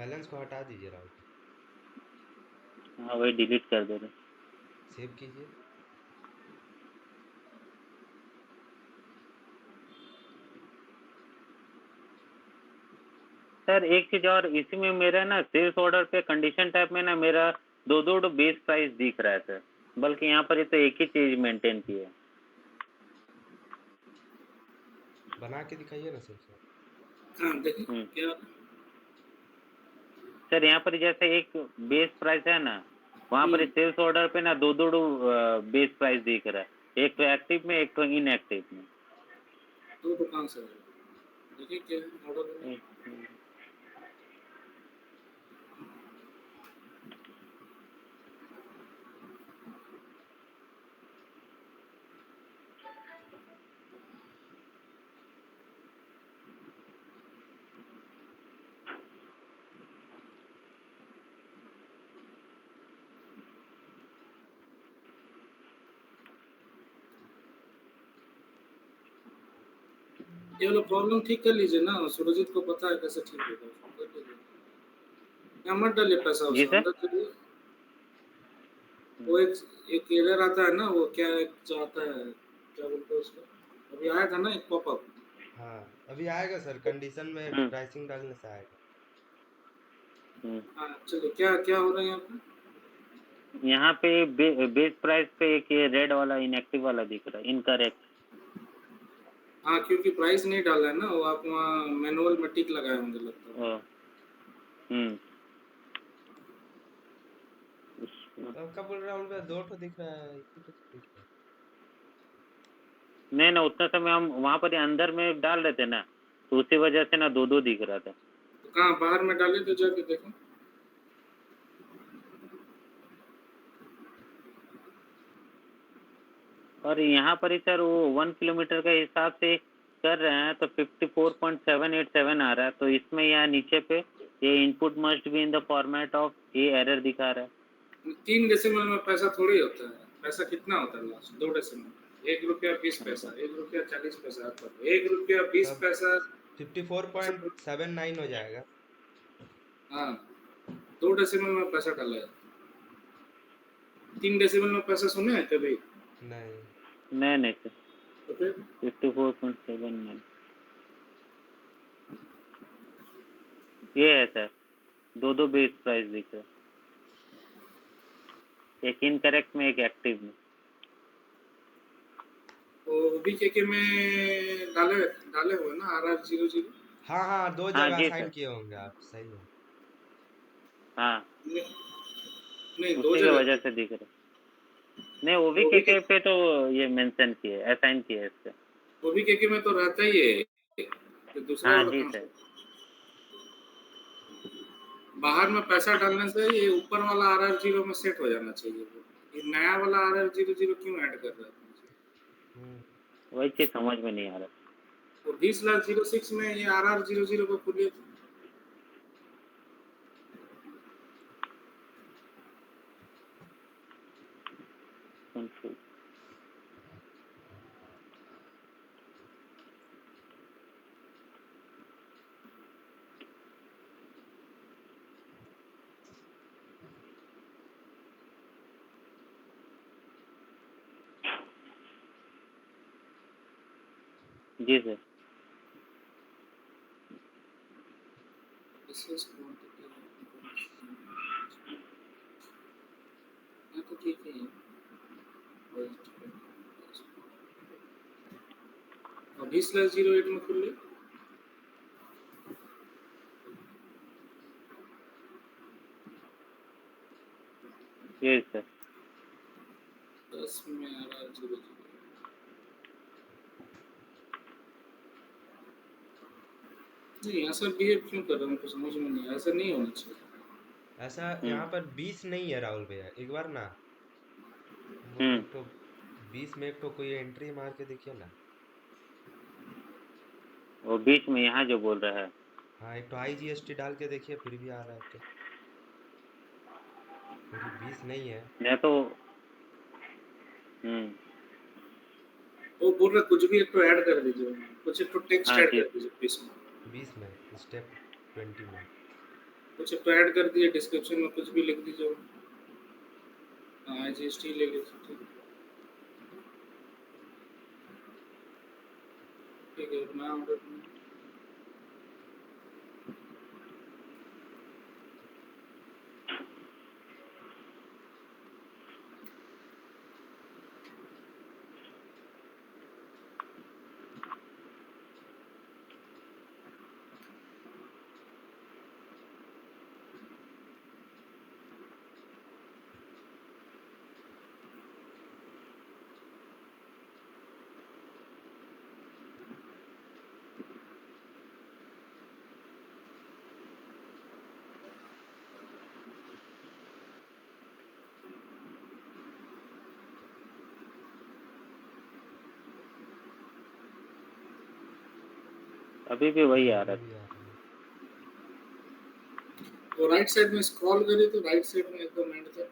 Balance को हटा दीजिए राहुल। हाँ वही डिलीट कर दे रहे। सेव कीजिए। सर एक चीज और, इसी में मेरा ना सेल्स ऑर्डर पे कंडीशन टाइप में ना मेरा दो दो बेस प्राइस दिख रहा है सर, बल्कि यहाँ पर ये तो एक ही चीज मेंटेन की है। बना के दिखाइए ना सर सर। हाँ देखिए क्या सर यहाँ पर जैसे एक बेस प्राइस है ना, वहाँ पर सेल्स ऑर्डर पे ना दो दो बेस प्राइस दिख रहा है, एक तो एक्टिव में एक तो इनएक्टिव में। दो दुकान से देखिए क्या ऑर्डर ये वाला प्रॉब्लम ठीक कर लीजिए ना, सुरजीत को पता है कैसे ठीक होगा, कर लीजिए। क्या मत डालिए पैसा जी उसमें सर। अंदर चलिए। वो एक एरर आता है ना, वो क्या चाहता है, क्या बोलते हैं उसको, अभी आया था ना एक पॉपअप। हाँ अभी आएगा सर, कंडीशन में प्राइसिंग डालने से आएगा। हाँ चलिए, क्या क्या हो रहा है यहाँ पे? यहाँ पे बेस प्राइस पे एक ये रेड वाला इनएक्टिव वाला दिख रहा है, इनकरेक्ट। हाँ क्योंकि प्राइस नहीं डाला है ना, वो आप वहाँ मैनुअल में टिक लगाए होंगे लगता है। तो कब बोल रहा हूँ, दो ठो दिख रहा है, एक ही तो दिख रहा है। नहीं ना, उतना समय हम वहाँ पर अंदर में डाल रहे थे ना, तो उसी वजह से ना दो दो दिख रहा था। तो कहाँ बाहर में डाले तो जाके देखो। और यहाँ पर ही सर वो 1 किलोमीटर के हिसाब से कर रहे हैं तो 54.787 आ रहा है, तो इसमें यहाँ नीचे पे ये input must be in the format of ये एरर दिखा रहा है। 3 डेसिमल में पैसा थोड़ी होता है, पैसा कितना होता है लास्ट 2 डेसिमल, 1 रुपया 20 पैसा, 1 रुपया 40 पैसा, 1 रुपया 20 तब पैसा 54.79 हो जाएगा। हाँ 2 डेसिमल में पैसा डाला है, 3 डेसिमल में पैसा सुने हैं कभी? नहीं नहीं सर, तो फिर 54.79 ये है सर, दो दो बेस प्राइस दिख रहा है, एक इनकरेक्ट में एक एक्टिव में। तो बीकेके में डाले डाले हुए ना RR00। हाँ हाँ, दो हाँ जगह जी साइन सर। किए होंगे आप, सही है। हाँ नहीं 2 उसी की जगह वजह पे। से दिख रहा है। नहीं ओवी के पे तो ये मेंशन किए, असाइन किए इससे। OBKK में तो रहता ही है, तो दूसरा हाँ वाला जी कहाँ सर। से? बाहर में पैसा डालने से ये ऊपर वाला RR0 में सेट हो जाना चाहिए, ये नया वाला RR00 क्यों ऐड कर रहा है? वही चीज समझ में नहीं आ रहा। तो 20,06 में ये RR00 को खोलिए। जी सर। तो ठीक है, 20,08 में खोल ले। ये सर 10 में RR00 नहीं, ऐसा बिहेव क्यों कर रहा हूँ, कुछ समझ में नहीं, ऐसा नहीं होना चाहिए। ऐसा यहाँ पर 20 नहीं है राहुल भैया, एक बार ना एक तो 20 में एक तो कोई एंट्री मार के देखिए ना। वो बीच में यहाँ जो बोल रहा है। हाँ एक तो IGST डाल के देखिए, फिर भी आ रहा है तो, क्योंकि 20 नहीं है। मैं तो वो बोल रहा कुछ भी एक तो ऐड कर दीजिए, कुछ एक तो टेक्स्ट हाँ ऐड जी कर दीजिए 20 में। 20 में स्टेप 20 में कुछ तो ऐड कर दिए, डिस्क्रिप्शन में कुछ भी लिख दीजिए। हाँ जीएसटी ले लीजिए, ठीक है। मैं ऑर्डर अभी भी वही आ अभी रहा भी आ रहा है। तो राइट साइड में स्क्रॉल करिए तो राइट साइड में एकदम एंड तक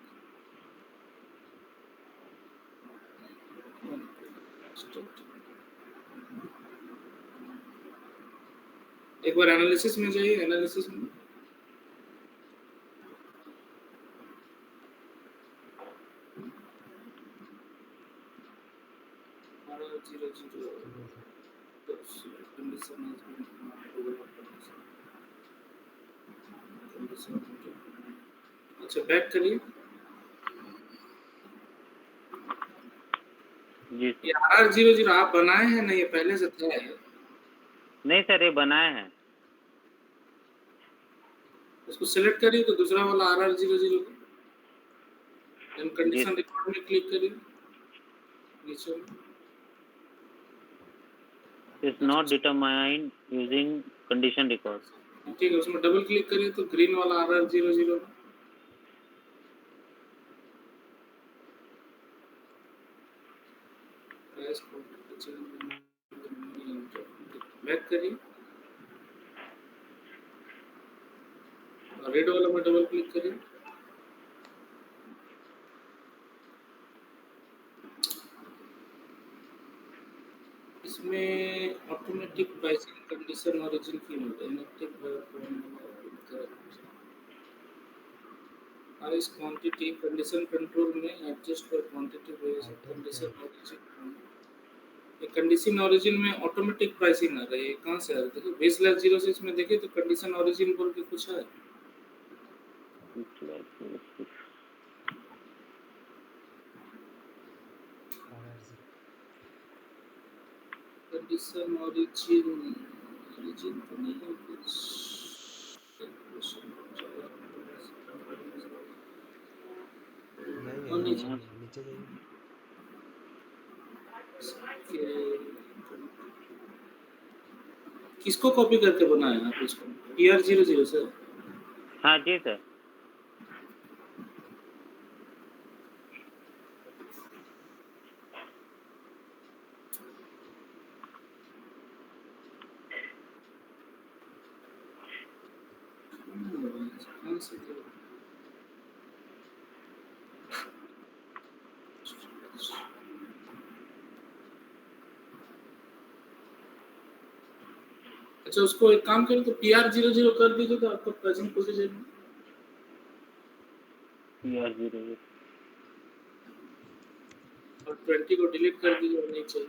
एक बार एनालिसिस में जाइए। एनालिसिस में जीरो जीरो अच्छा बैक करिए। जी सर। ये RR00 आप बनाए हैं ना, ये पहले से था? नहीं सर, ये बनाए हैं। इसको सिलेक्ट करिए तो दूसरा वाला RR00 देन जी कंडीशन सर। रिकॉर्ड में क्लिक करिए नीचे में। Is not determined using condition record. ठीक है, उसमें डबल क्लिक करिए तो ग्रीन वाला RR00 बैक करिए। रेड वाला में डबल क्लिक करिए। इसमें ऑटोमेटिक प्राइसिंग कंडीशन ओरिजिन की इस क्वांटिटी कंडीशन कंट्रोल में adjust for quantity based item condition type origin. ये कंडीशन ओरिजिन में ऑटोमेटिक प्राइसिंग आ रही है, कहाँ से आ रही है? देखो -06 में देखिए तो कंडीशन ओरिजिन बोल के कुछ है। RRZ कंडीशन ओरिजिन ओरिजिन तो नहीं है कुछ। नहीं है, और नीचे नीचे नीचे जाइए। किसको कॉपी करके बनाया आप इसको? PR00 से? हाँ जी सर। कहाँ से किया? अच्छा उसको एक काम करो तो PR00 कर दीजिए तो आपका प्रेजेंट पोजीशन PR00। और 20 को डिलीट कर दीजिए और नहीं चाहिए।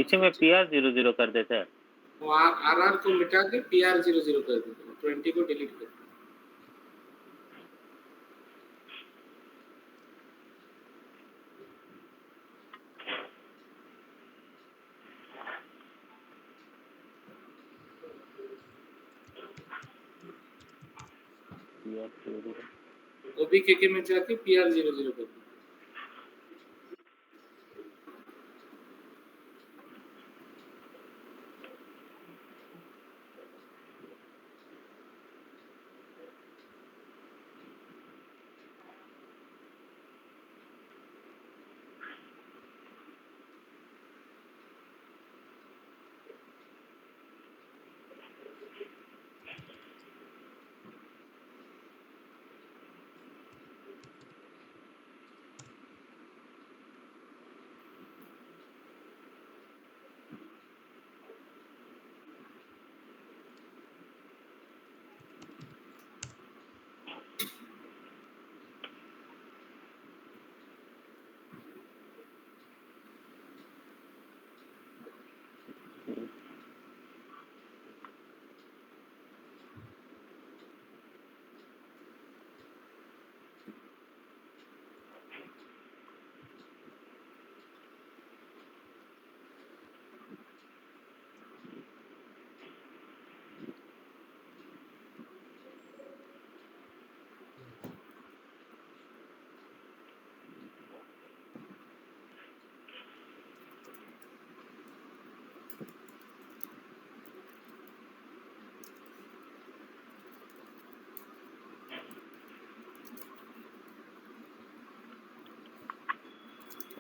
इसी में PR00 कर देते हैं। वो RR को मिटा के PR00 कर दीजिए, 20 को डिलीट कर दीजिए। OBKK में जाके PR00 कर दीजिए।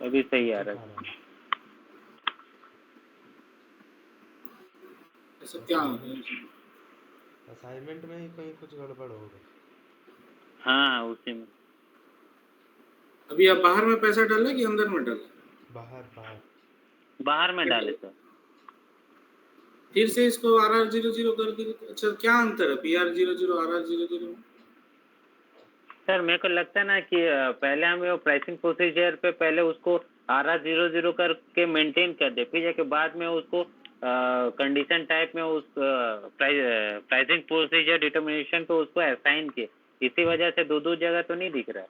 अभी सही आ ठीक रहा आ है। रहा है। ऐसा क्या हो गया? असाइनमेंट में ही कहीं कुछ गड़बड़ होगा। हाँ उसी में। अभी आप बाहर में पैसा डाले कि अंदर में डाले? बाहर बाहर। बाहर में डाले सर। फिर से इसको RR00 कर दिए तो अच्छा, क्या अंतर है PR00 RR00? सर मेरे को लगता है ना कि पहले हमें वो प्राइसिंग प्रोसीजर पे पहले उसको RR00 करके मेंटेन कर दे, फिर जाके बाद में उसको कंडीशन टाइप में उस प्राइसिंग प्रोसीजर डिटर्मिनेशन पे उसको असाइन किए। इसी वजह से दो दो जगह तो नहीं दिख रहा है।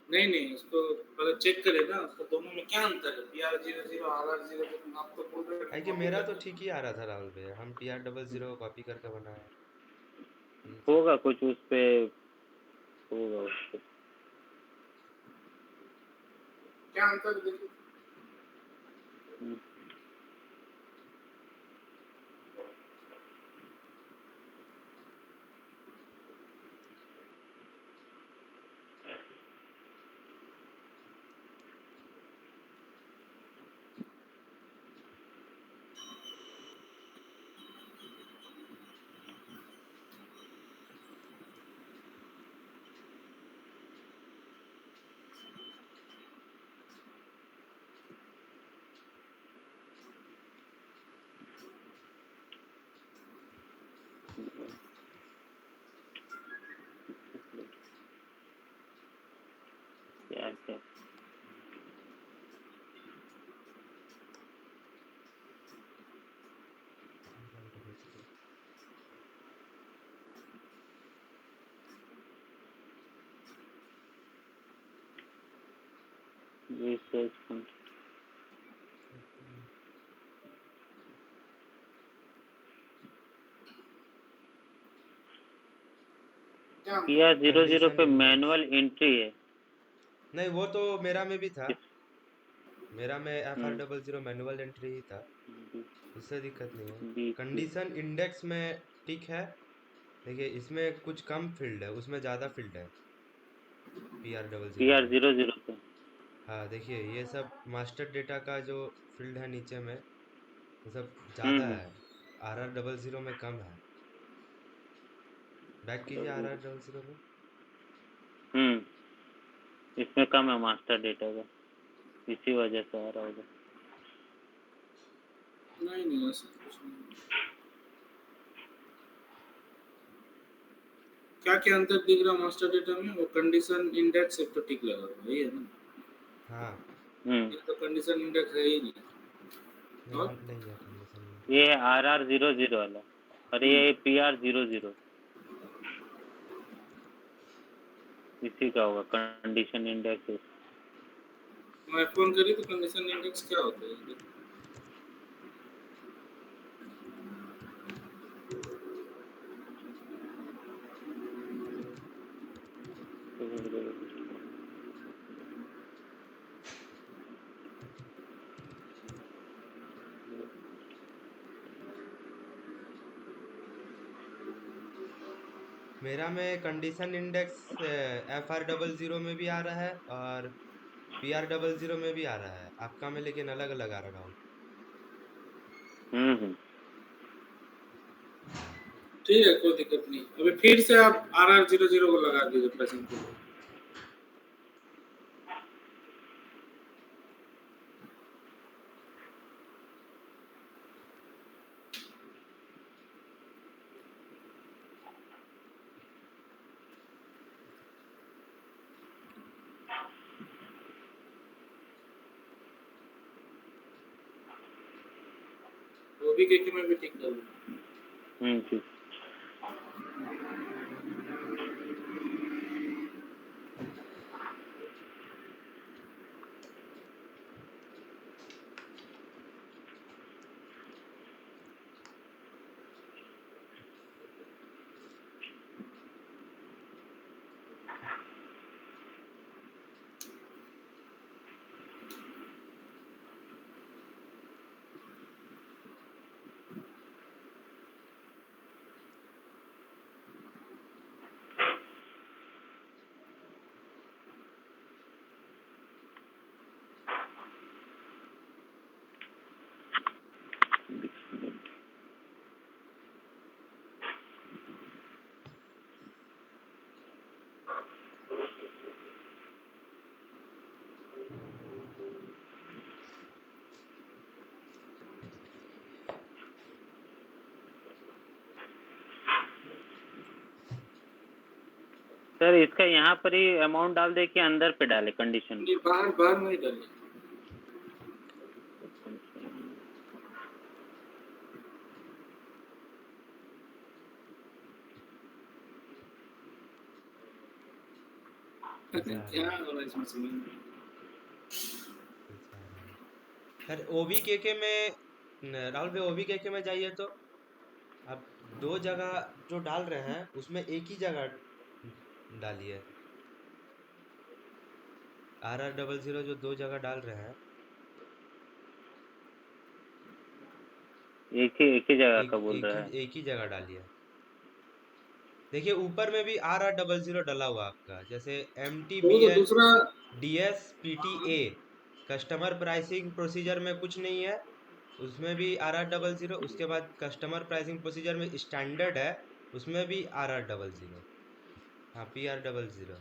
नहीं नहीं, इसको पहले चेक करें ना, उसको दोनों में क्या अंतर है? PR00 RR00 आप तो बोल रहे हैं आई कि कॉपी मेरा तो करके। ठीक ही आ रहा था राहुल भैया, हम PR00 कॉपी करके बनाया। यही सब। होगा कुछ उस पे, होगा उस पे। क्या अंतर है देखिए। क्या क्या रिसर्च क्या अंतर? PR00 कंडीशन पे इंडेक्स। मैनुअल एंट्री है। नहीं वो तो मेरा में भी था। मेरा में हम्म, FR00 मैनुअल एंट्री ही था। उससे दिक्कत नहीं है। BC कंडीशन इंडेक्स में ठीक है। देखिए इसमें कुछ कम फील्ड है, उसमें ज़्यादा फील्ड है PR00 में। PR00 पे। हाँ देखिए ये सब मास्टर डेटा का जो फील्ड है नीचे में, वो सब ज़्यादा हम्म है। RR00 में कम है। बैक कीजिए RR00 में। हम्म इसमें कम है मास्टर डेटा का, इसी वजह से आ रहा होगा। नहीं नहीं, ऐसा कुछ नहीं। क्या क्या अंतर दिख रहा मास्टर डेटा में? वो कंडीशन इंडेक्स एक तो टिक लगा हुआ है, ये है ना? हाँ हम्म ये तो कंडीशन इंडेक्स है ही नहीं। यहाँ और नहीं है कंडीशन में। ये है RR00 वाला, और ये PR00 इसी का होगा कंडीशन इंडेक्स। मैं फोन करी तो कंडीशन इंडेक्स क्या होता है? मेरा में कंडीशन इंडेक्स FR00 में भी आ रहा है और PR00 में भी आ रहा है, आपका में लेकिन अलग अलग आ रहा हूँ। हम्म। ठीक है, कोई दिक्कत नहीं। अभी फिर से आप RR00 को लगा दीजिए प्रेजेंट के लिए। वो भी के में भी ठीक कर लो। ठीक। सर इसका यहाँ पर ही अमाउंट डाल दे कि अंदर पे डाले कंडीशन? ये बाहर बाहर नहीं डाले। क्या हो रहा है इसमें समझ में? सर ओबीकेके में राहुल भाई ओबीकेके में जाइए तो आप दो जगह जो डाल रहे हैं उसमें एक ही जगह डालिए। RR00 जो दो जगह डाल रहे हैं एक ही जगह का बोल रहा है। एक ही जगह डालिए। देखिए ऊपर में भी RR00 डला हुआ आपका, जैसे तो वो तो MTBL दूसरा। DSPTA कस्टमर प्राइसिंग प्रोसीजर में कुछ नहीं है, उसमें भी RR00। उसके बाद कस्टमर प्राइसिंग प्रोसीजर में स्टैंडर्ड है, उसमें भी RR00। हाँ PR00।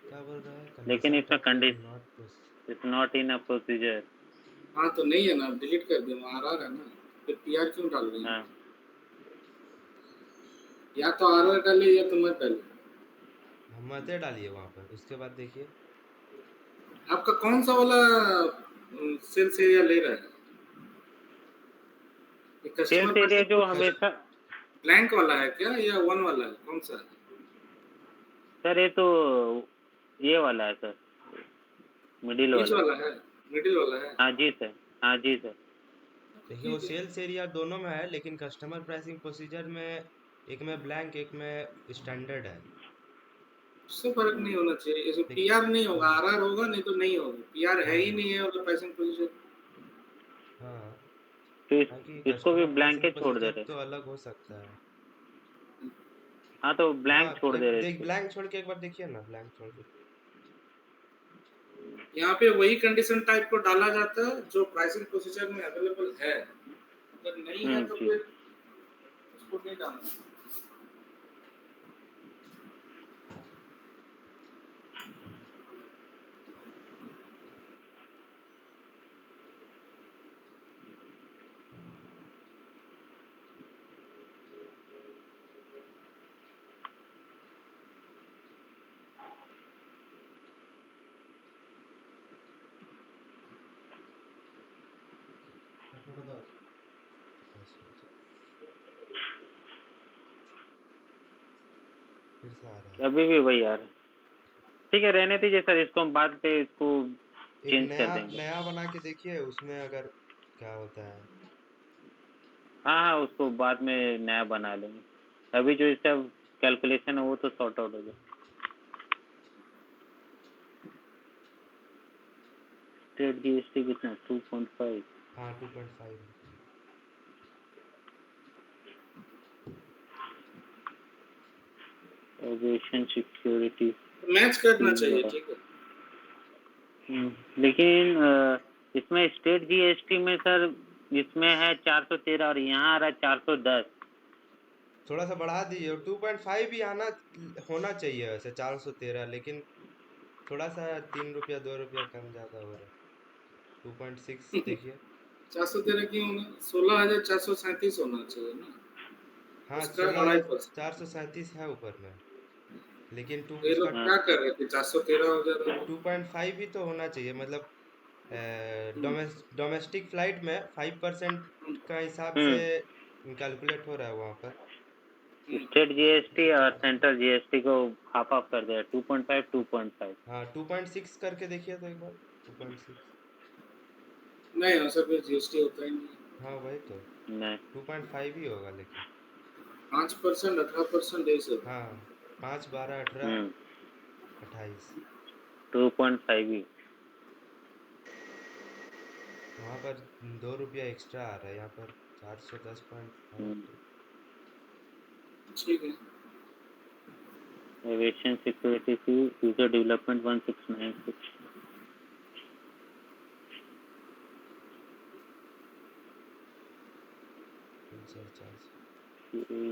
क्या बोल रहा है? लेकिन कंडीशन इसमें control not. Condition is not in a procedure. हाँ तो नहीं है ना, डिलीट कर दो, RR है ना, फिर PR क्यों डाल रहे हैं? हाँ या तो RR डालिए या तो मत डालिए। हम मत डालिए वहां पर। उसके बाद देखिए आपका कौन सा वाला सेल्स एरिया ले रहा है? ये कस्टमर सेल्स एरिया जो पर हमेशा। ब्लैंक वाला है क्या या वन वाला है, कौन सा है? सर ये तो ये वाला है सर, मिडिल बीच वाला। वाला है, मिडिल वाला है। हाँ जी सर, हाँ जी सर। देखिए वो ठीक है, सेल्स एरिया दोनों में है, लेकिन कस्टमर प्राइसिंग प्रोसीजर में एक में ब्लैंक एक में स्टैंडर्ड है। उससे फर्क नहीं होना चाहिए। इसमें देखिए PR नहीं होगा, हाँ RR होगा, नहीं तो नहीं होगा। PR है हाँ ही नहीं है और प्राइसिंग पोजीशन। हाँ। तो ताकि इसको भी कस्टमर ब्लैंक प्राइसिंग ही छोड़ दे प्रोसीजर रहे। तो अलग हो सकता है। हाँ तो हाँ ब्लैंक छोड़ एक दे रहे देख, इसको। ब्लैंक छोड़ के एक बार देखिए ना, ब्लैंक छोड़ के। यहाँ पे वही कंडीशन टाइप को डाला जाता है जो प्राइसिंग प्रोसीजर में अवेलेबल है। अगर नहीं है तो जी। फिर उसको नहीं डालना। फिर से आ रहा है। अभी भी वही यार। ठीक है रहने दीजिए सर, इसको हम बाद पे इसको एक चेंज कर नया देंगे। नया बना के देखिए उसमें अगर क्या होता है। हाँ हाँ उसको बाद में नया बना लेंगे। अभी जो इसका कैलकुलेशन है वो तो सॉर्ट आउट हो गया। स्टेट GST कितना 2.5। हाँ 2.5। एविएशन सिक्योरिटी मैच करना चाहिए, वगैरह। ठीक है। लेकिन इसमें स्टेट GST में सर इसमें है 413 और यहाँ आ रहा है 410। थोड़ा सा बढ़ा दीजिए, और 2.5 भी आना होना चाहिए वैसे 413, लेकिन थोड़ा सा 3 रुपया 2 रुपया कम ज्यादा हो रहा है। 2.6 देखिए। 413 क्यों होना, 16,437 होना चाहिए ना, हाँ उसका सोलह हजार 2.5%। चार सौ सैंतीस है ऊपर में, लेकिन टू ये उसका लोग हाँ क्या कर रहे थे, 413 हो जा रहा है। 2.5 भी तो होना चाहिए। मतलब डोमेस्टिक फ्लाइट में 5% का हिसाब से हम्म कैलकुलेट हो रहा है वहाँ पर। स्टेट GST और सेंट्रल GST को हाफ ऑफ कर दिया 2.5 2.5। हाँ 2.6 करके देखिए तो एक बार। 2.6। नहीं हो सकता, GST होता ही नहीं। हाँ वही तो। नहीं 2.5 ही होगा लेकिन। 5%, 18% ऐसे होता हाँ 5 12 18 28। 2.5 ही। वहाँ पर 2 रुपया एक्स्ट्रा आ रहा है, यहाँ पर 410.5 हम्म, तो। ठीक है। एविएशन सिक्योरिटी की यूजर डेवलपमेंट 1696। सरचार्ज। सरचार्ज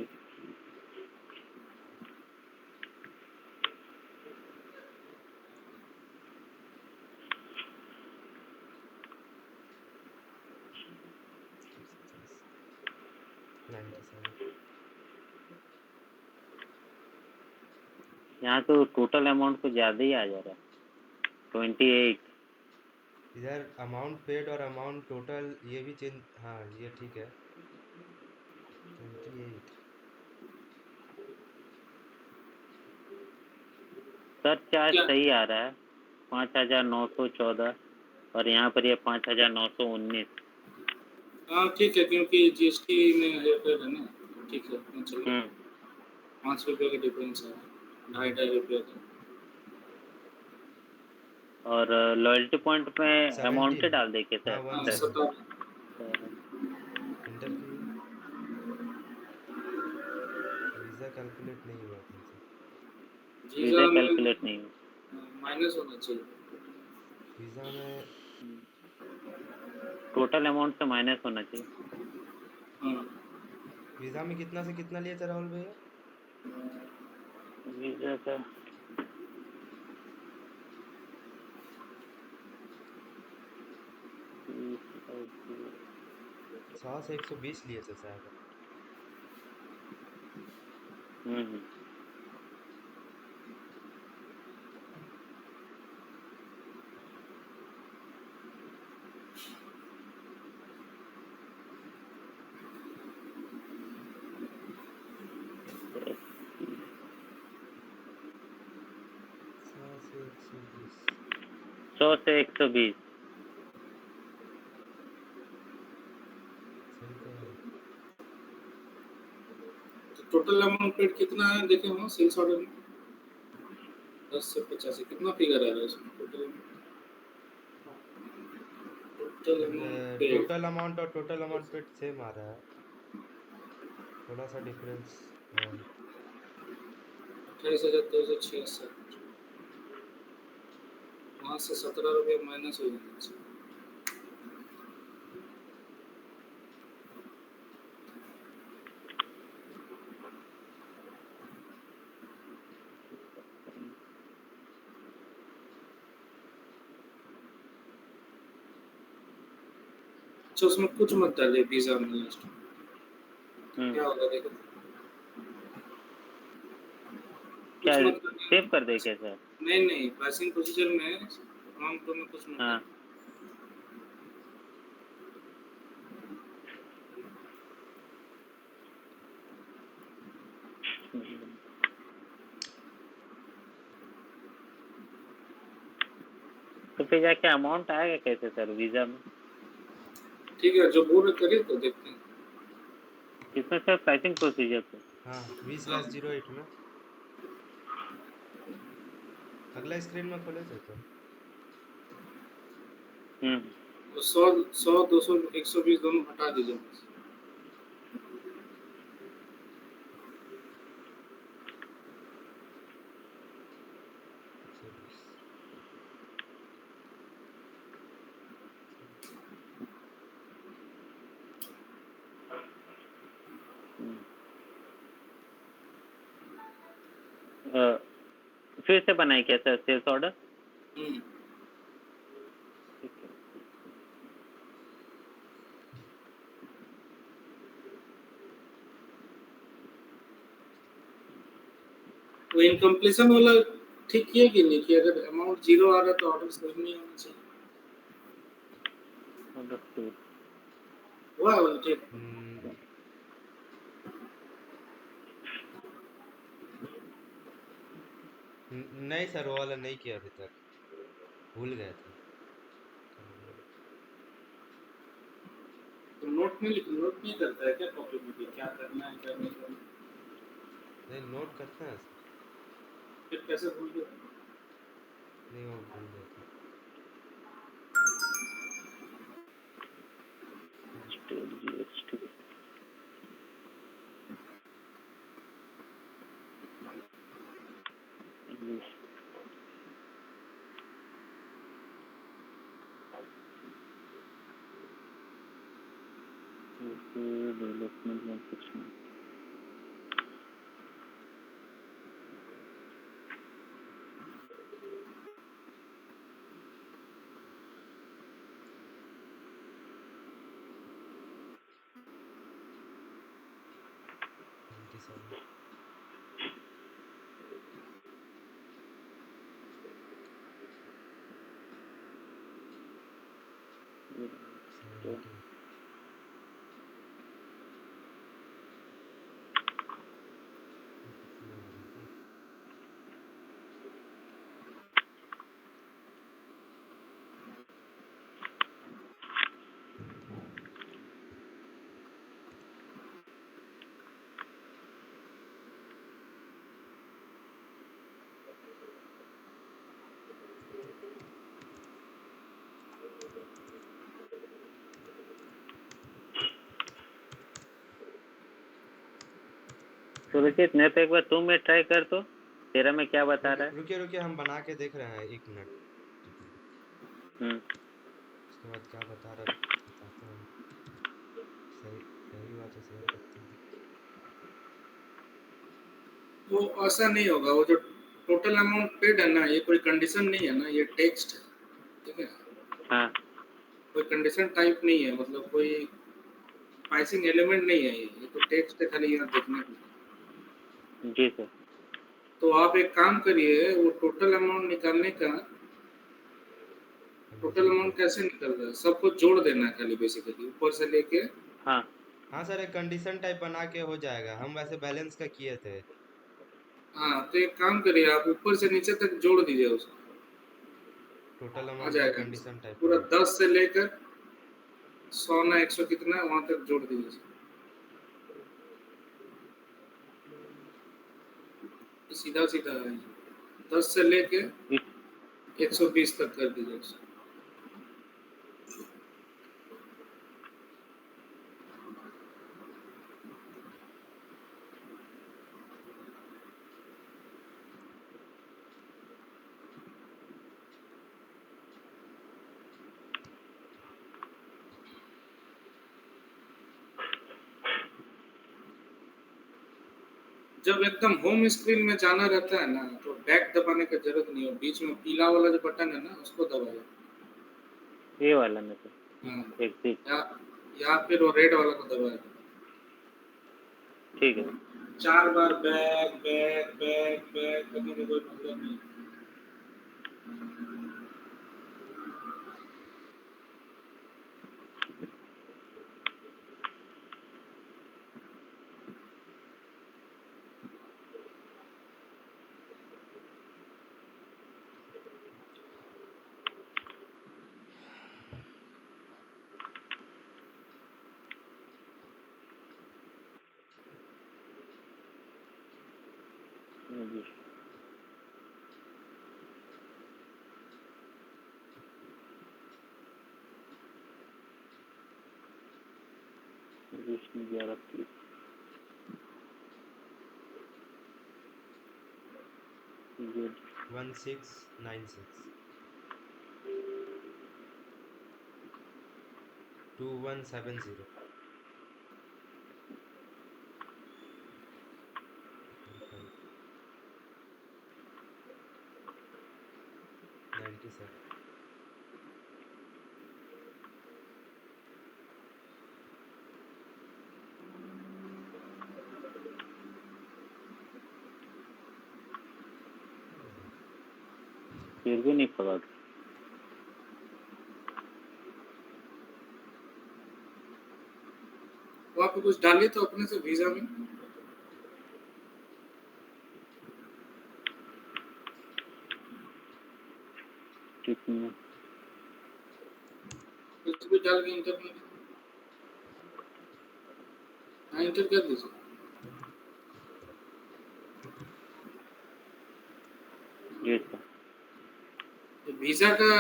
97। यहाँ तो टोटल अमाउंट तो ज़्यादा ही आ जा रहा है 28। इधर अमाउंट पेड और अमाउंट टोटल ये भी चेंज, हाँ ये ठीक है 28। सर चार्ज क्या? सही आ रहा है 5,914 और यहाँ पर ये 5,919। हाँ ठीक है, क्योंकि जीएसटी में हेरफेर है ना, तो ठीक है, इतना चलेगा। 5 रुपये का डिफरेंस है, 2.5 रुपये का। और लॉयल्टी पॉइंट में अमाउंट 17, डाल दे के हाँ सर। हाँ 17 17। इंटर कीजिए। वीज़ा कैलकुलेट नहीं हुआ तुमसे। वीजा वीज़ा में कैलकुलेट नहीं हुआ। माइनस होना चाहिए। वीज़ा में टोटल अमाउंट से माइनस होना चाहिए। हाँ, वीज़ा में कितना से कितना लिए थे राहुल भैया? वीज़ा का 100 से 120 लिए थे शायद। हम्म। सौ से 120 100 से 120। सही तो है। तो टोटल अमाउंट पेड कितना है देखे वहाँ सेल्स ऑर्डर में? 10 से 85 कितना फिगर आ रहा है उसमें? Total amount paid total amount और टोटल अमाउंट पे सेम आ रहा है, थोड़ा सा डिफरेंस है। 28,266। वहाँ से 17 रुपये माइनस हो जाना चाहिए। अच्छा उसमें कुछ मत डालिए वीजा में लास्ट में, क्या होगा देखो। क्या कुछ मत करना। सेव कर दे क्या सर? नहीं नहीं, प्राइसिंग प्रोसीजर में अमाउंट में कुछ मत हाँ। डालिए। तो फिर जाके अमाउंट आएगा कैसे सर वीज़ा में? ठीक है, जो बोल रहे करिए तो देखते हैं। इसमें सर प्राइसिंग प्रोसीजर पे। हाँ 20 हाँ, लैस 08 में अगला स्क्रीन में खोले थे तो तो 100 200 120 दोनों हटा दीजिए बस। फिर से बनाए क्या सर सेल्स ऑर्डर? हम्म, वो इनकम्प्लीशन वाला ठीक किया कि नहीं किया? अगर अमाउंट जीरो आ रहा है तो ऑर्डर सही नहीं होना चाहिए। हुआ है वाला ठीक? नहीं सर वो वाला नहीं किया अभी तक, भूल गए थे। तो नोट नहीं करता है क्या कॉपी में कि क्या करना है क्या नहीं करना? नहीं नोट करते हैं सर। फिर कैसे भूल गए? नहीं वो भूल गए थे। डेवलपमेंट में कुछ नहीं। सुरजीत नहीं तो एक बार तुम में ट्राई कर तो, तेरा में क्या बता रहा है? रुकिए रुकिए, हम बना के देख रहे हैं, 1 मिनट। उसके बाद क्या बता रहा है बताते हैं। सही सही हुआ तो शेयर करते हैं। वो ऐसा नहीं होगा, वो जो टोटल अमाउंट पेड है ना, ये कोई कंडीशन नहीं है ना, ये टेक्स्ट है, ठीक है। हाँ कोई कंडीशन टाइप नहीं है, मतलब कोई प्राइसिंग एलिमेंट नहीं है, ये तो टेक्स्ट है खाली यहाँ देखने के लिए। जी सर। तो आप एक काम करिए, वो टोटल अमाउंट निकालने का, टोटल अमाउंट कैसे निकल रहा है, सबको जोड़ देना है खाली बेसिकली, ऊपर से लेके। हाँ हाँ सर, एक कंडीशन टाइप बना के हो जाएगा, हम वैसे बैलेंस का किए थे। हाँ, तो एक काम करिए, आप ऊपर से नीचे तक जोड़ दीजिए उसको, टोटल आ अमाउंट का जाएगा कंडीशन टाइप पूरा। बना। 10 से लेकर 100 ना 100 कितना वहां तक जोड़ दीजिए, सीधा सीधा है। 10 से लेके इस 120 तक कर दीजिए उसको। जब एकदम होम स्क्रीन में जाना रहता है ना, तो बैक दबाने का जरूरत नहीं है, बीच में पीला वाला जो बटन है ना, उसको दबाइए। ये वाला में से हाँ, एग्जिट। या फिर वो रेड वाला को दबाइए। ठीक है। 4 बार बैक बैक बैक बैक करने में कोई मतलब नहीं। जी। विष्णु 11 गुड। 1696 2170 97 फिर भी नहीं पकड़। वो आपको कुछ डालिए तो अपने से वीजा में। कितना? कुछ भी डाल के इंटर में, हाँ इंटर कर दीजिए। जी सर। तो वीजा का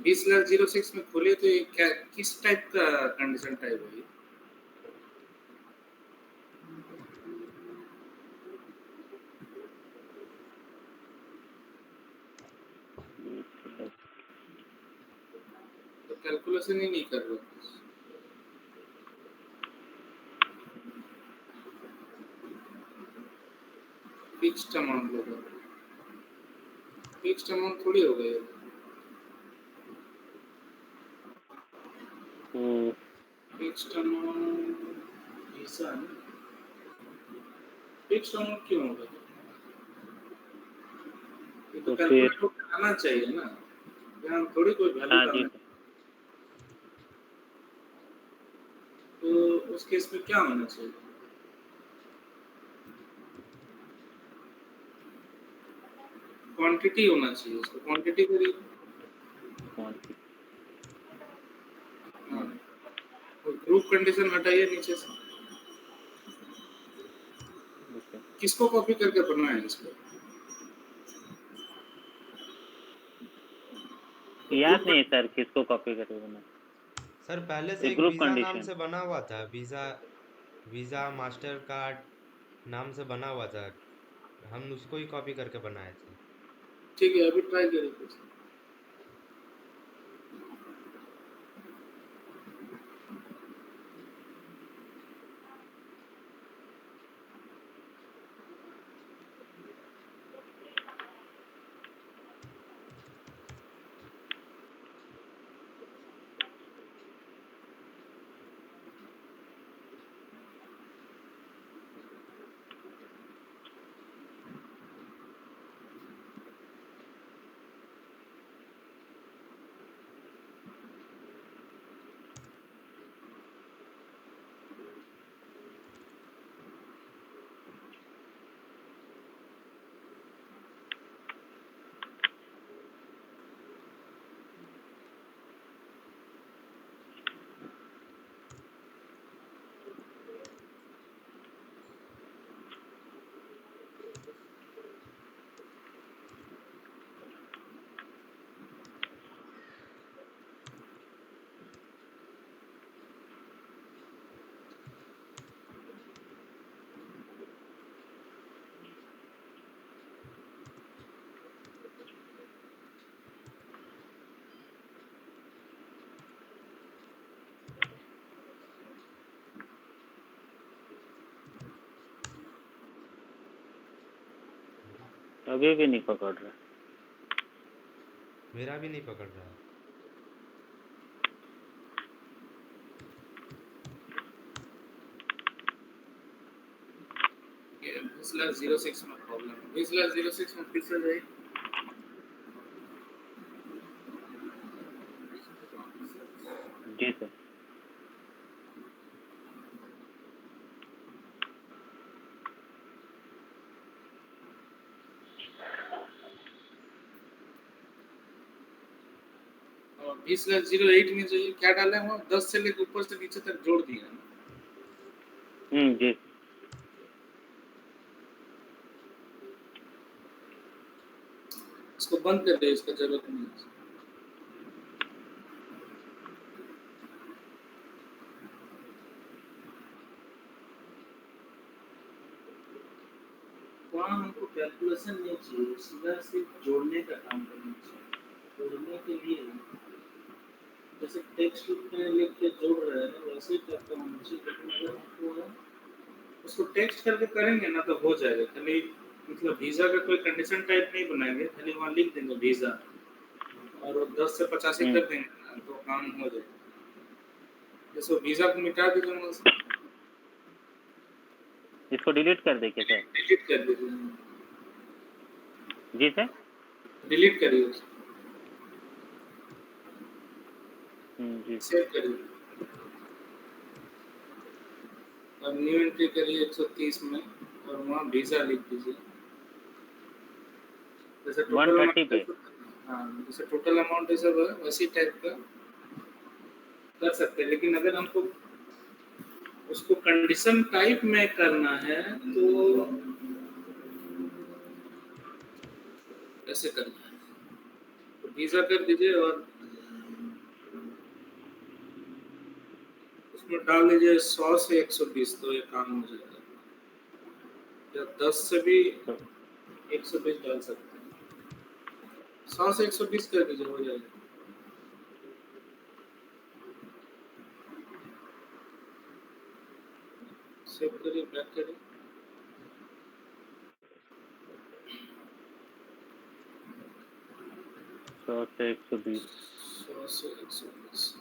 20,06 में खोले तो ये क्या, किस टाइप का कंडीशन टाइप है ये? तो कैलकुलेशन ही नहीं कर रहे। फिक्स्ड अमाउंट होगा, फिक्स्ड अमाउंट थोड़ी हो गई। फिक्स्ड अमाउंट ऐसा है, फिक्स्ड अमाउंट क्यों होगा? ये तो तो फिर कैलकुलेट होकर आना चाहिए ना, यहाँ थोड़ी कोई वैल्यू हाँ जी डालना। सर। तो उस केस में क्या होना चाहिए? क्वांटिटी होना चाहिए, उसको क्वांटिटी करिए। क्वांटिटी। हाँ, ग्रुप कंडीशन हटाइए नीचे से। ओके। किसको कॉपी करके बनाए इसको? याद ग्रुप नहीं सर किसको कॉपी करके बना। सर पहले से एक ग्रुप वीज़ा नाम कंडीशन। से बना हुआ था, वीज़ा वीज़ा मास्टर कार्ड नाम से बना हुआ था, हम उसको ही कॉपी करके बनाए थे। ठीक है, अभी ट्राई करिए कुछ। अभी भी नहीं पकड़ रहा। मेरा भी नहीं पकड़ रहा है। स्लैश 06 में प्रॉब्लम है। स्लैश 06 में फिर से जाइए। जी सर। और 20/08 में जो ये क्या डाला है वो 10 से लेकर ऊपर से नीचे तक जोड़ दिया है ना। जी। इसको बंद कर दे, इसका जरूरत नहीं है। वहाँ हमको कैलकुलेशन नहीं चाहिए, सीधा सिर्फ जोड़ने का काम करना चाहिए। जोड़ने के लिए जैसे टेक्स्ट में लिख के जोड़ रहे हैं वैसे ही टाइप का होना चाहिए, लेकिन अगर हमको उसको टेक्स्ट करके करेंगे ना तो हो जाएगा। खाली मतलब वीजा का कोई कंडीशन टाइप नहीं बनाएंगे, खाली वहाँ लिख देंगे वीजा और वो 10 से 85 कर देंगे ना, तो काम हो जाएगा। जैसे वीजा को मिटा दीजिए वहाँ से, इसको डिलीट कर दे क्या सर? डिलीट कर दीजिए। जी सर। डिलीट करिए उसको, जी। सेव करिए। अब न्यू एंट्री करिए 130 में और वहाँ वीजा लिख दीजिए। जैसे टोटल 130 पे। अमाउंट, हाँ जैसे टोटल अमाउंट है सब वैसी टाइप का कर सकते हैं। लेकिन अगर हमको उसको कंडीशन टाइप में करना है तो कैसे करना है? तो वीजा कर दीजिए और उसमें डाल दीजिए 100 से 120, तो ये काम हो जाएगा। या 10 से भी तो 120 डाल सकते हैं। 100 से 120 कर दीजिए, हो जाएगा। सेव करिए, बैक करिए। 100 से 120। 100 से 120।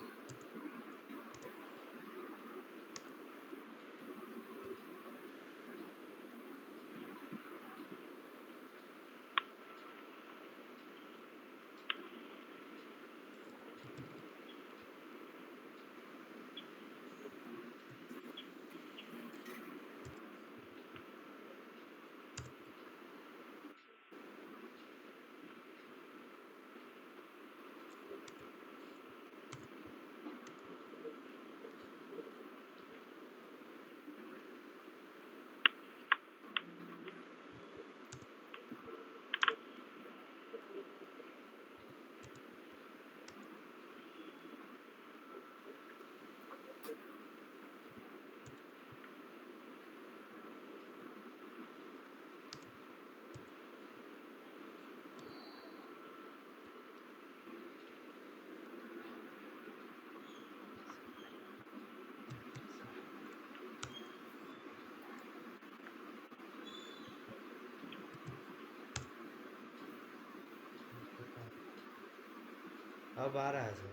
अब आ रहा है सर,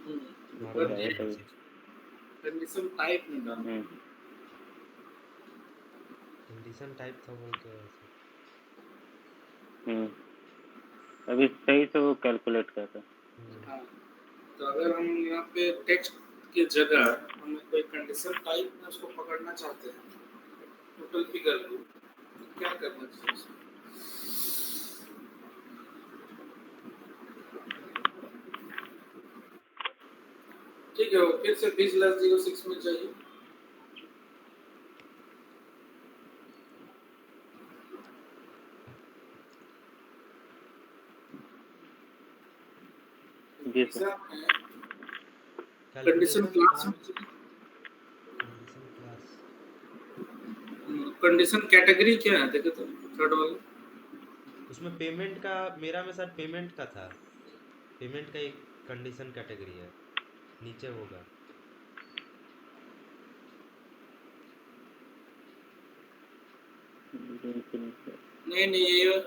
हाँ हो बन रहा है गया तभी। मैसेज। कंडीशन टाइप में डाल। कंडीशन टाइप था बोल के ऐसे। अभी सही से वो कैलकुलेट कर रहा है। हाँ, तो अगर हम यहाँ पे टेक्स्ट की जगह हमें कोई कंडीशन टाइप में उसको पकड़ना चाहते हैं, टोटल फिगर को, तो क्या करना चाहिए उसमें? ठीक है, वो फिर से 20,06 में चाहिए। जी sir. Condition calculation class type, में चाहिए। कंडीशन क्लास, कंडीशन कैटेगरी क्या है देखे तो, थर्ड वाला। उसमें पेमेंट का, मेरा में सर पेमेंट का था, पेमेंट का एक कंडीशन कैटेगरी है, नीचे होगा। नहीं नहीं, ये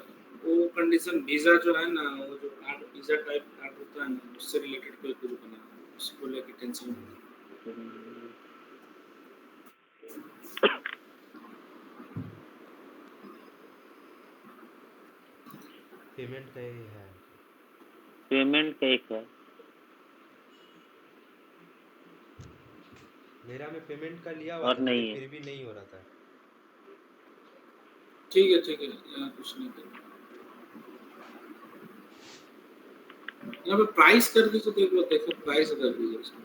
वो कंडीशन वीजा जो है ना, वो जो कार्ड वीजा टाइप कार्ड होता है ना, उससे रिलेटेड कोई कुछ बना है, उसको लेके टेंशन हाँ, नहीं। पेमेंट का ही है। पेमेंट का एक है। मेरा में पेमेंट का लिया हुआ और था लेकिन नहीं है। फिर भी नहीं हो रहा था। ठीक है ठीक है, यहाँ कुछ नहीं करना। यहाँ पे प्राइस कर दीजिए, तो एक बार देखो प्राइस कर दीजिए उसको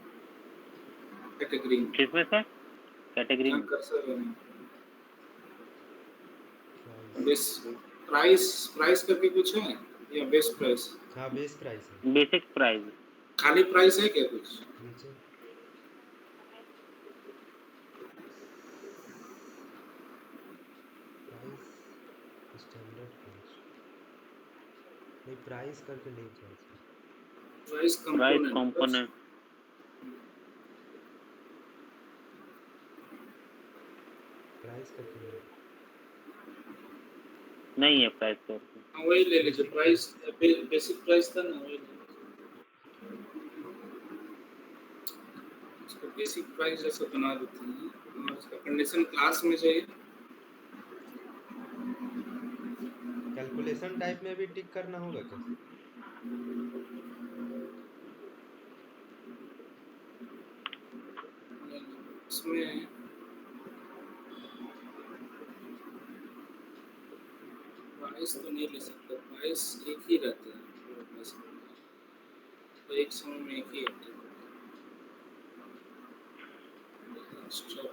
कैटेगरी में। किसमें सर? कैटेगरी यहाँ में। कर्सर है, प्राइस, बेस प्राइस, प्राइस करके कुछ है या बेस प्राइस? हाँ बेस प्राइस है। Basic price. खाली प्राइस है क्या कुछ? नीचे प्राइस, स्टैंडर्ड कॉस्ट, नहीं प्राइस करके नहीं था इसमें। प्राइस प्राइस कंपोनेंट बस। कंपोनेंट। प्राइस करके नहीं, नहीं है प्राइस करके। हाँ वही ले लीजिए, basic price price. Basic price था ना, वही ले लीजिए। इसको बेसिक प्राइस जैसा बना देते हैं और इसका कंडीशन क्लास में चाहिए। कैलकुलेशन टाइप में भी टिक करना होगा क्या? इसमें प्राइस तो नहीं ले सकते, प्राइस एक ही रहता है पूरे प्राइस में, तो एक समय में एक ही होता है। स्टॉक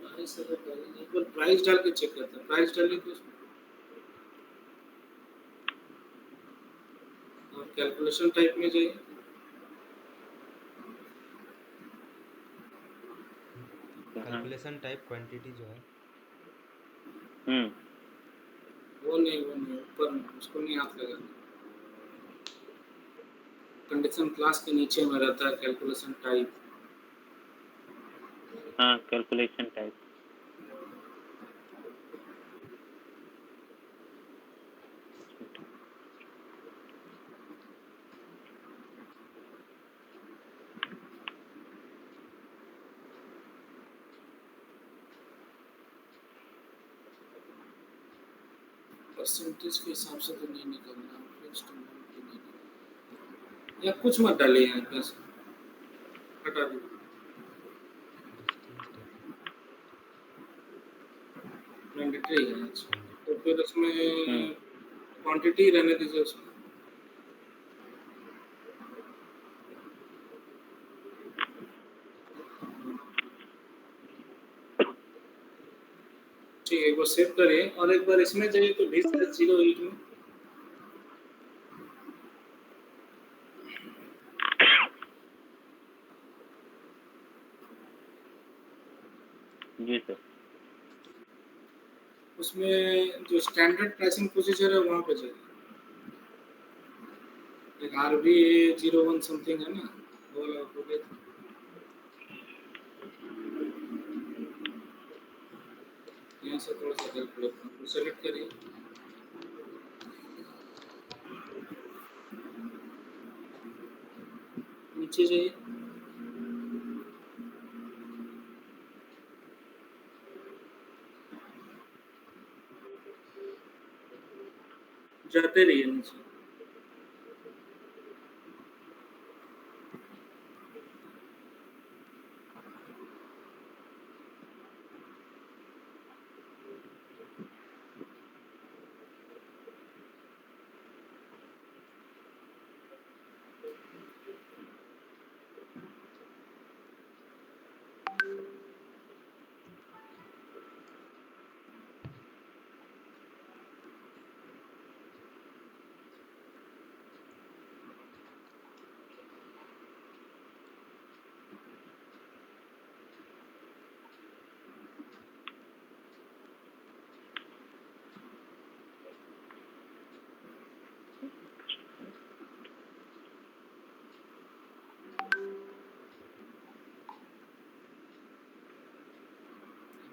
प्राइस अगर डालेंगे, एक बार प्राइस डाल के चेक करते हैं, प्राइस डालेंगे तो उसमें और कैलकुलेशन टाइप में जाइए। कैलकुलेशन टाइप क्वांटिटी जो है, वो नहीं ऊपर में, उसको नहीं हाथ लगाना। कंडीशन क्लास के नीचे में रहता है कैलकुलेशन टाइप। हाँ कैलकुलेशन टाइप। परसेंटेज के हिसाब से तो नहीं निकलना, फिक्स्ड अमाउंट तो नहीं निकलना। या कुछ मत डालिए यहाँ पे, हटा दीजिए। डिस्टेंस टाइप मैंडेटरी है, अच्छा क्वांटिटी। तो फिर उसमें क्वांटिटी रहने दीजिए उसमें। ठीक है, एक बार सेव करिए और एक बार इसमें जाइए तो 20,08 में। जी सर। उसमें जो स्टैंडर्ड प्राइसिंग प्रोसीजर है वहाँ पे जाइए, एक RB01 समथिंग है ना, वो वाला हो गया। यहाँ से थोड़ा सा हेल्प लेता हूँ, सेलेक्ट करिए। नीचे जाइए, जाते रहिए नीचे।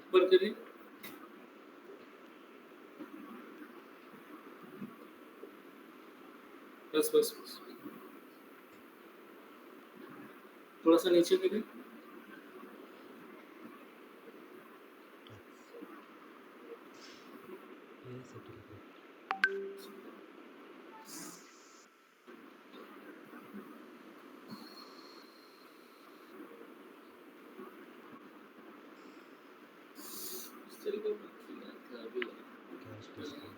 ऊपर करिए, बस बस बस, थोड़ा सा नीचे करिए। ये सेटिंग पे इस तरीके का अभी कैश डिस्काउंट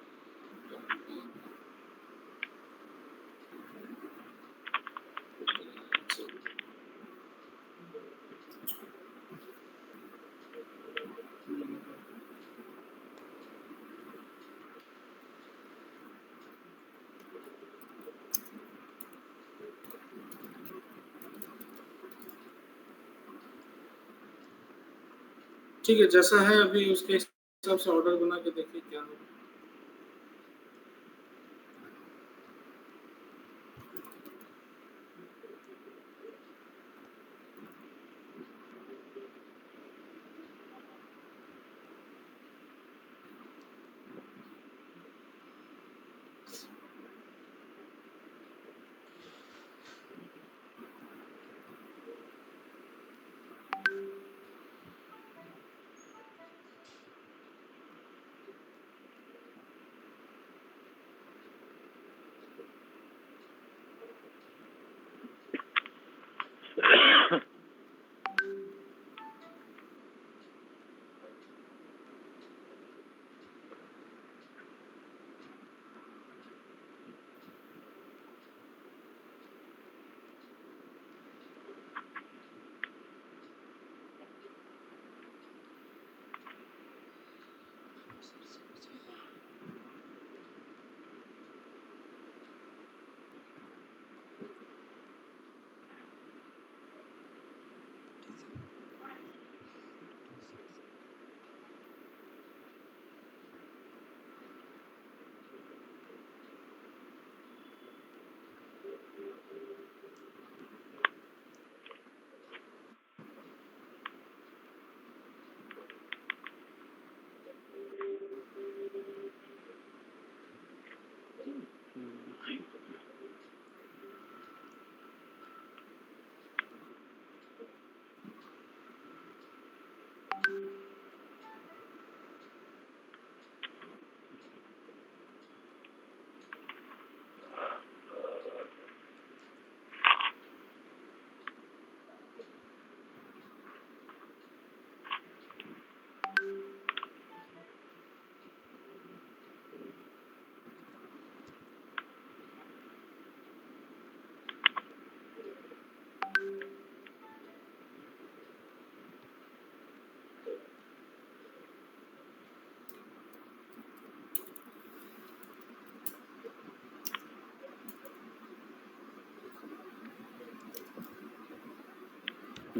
ठीक है, जैसा है अभी उसके हिसाब से ऑर्डर बना के देखिए क्या होगा।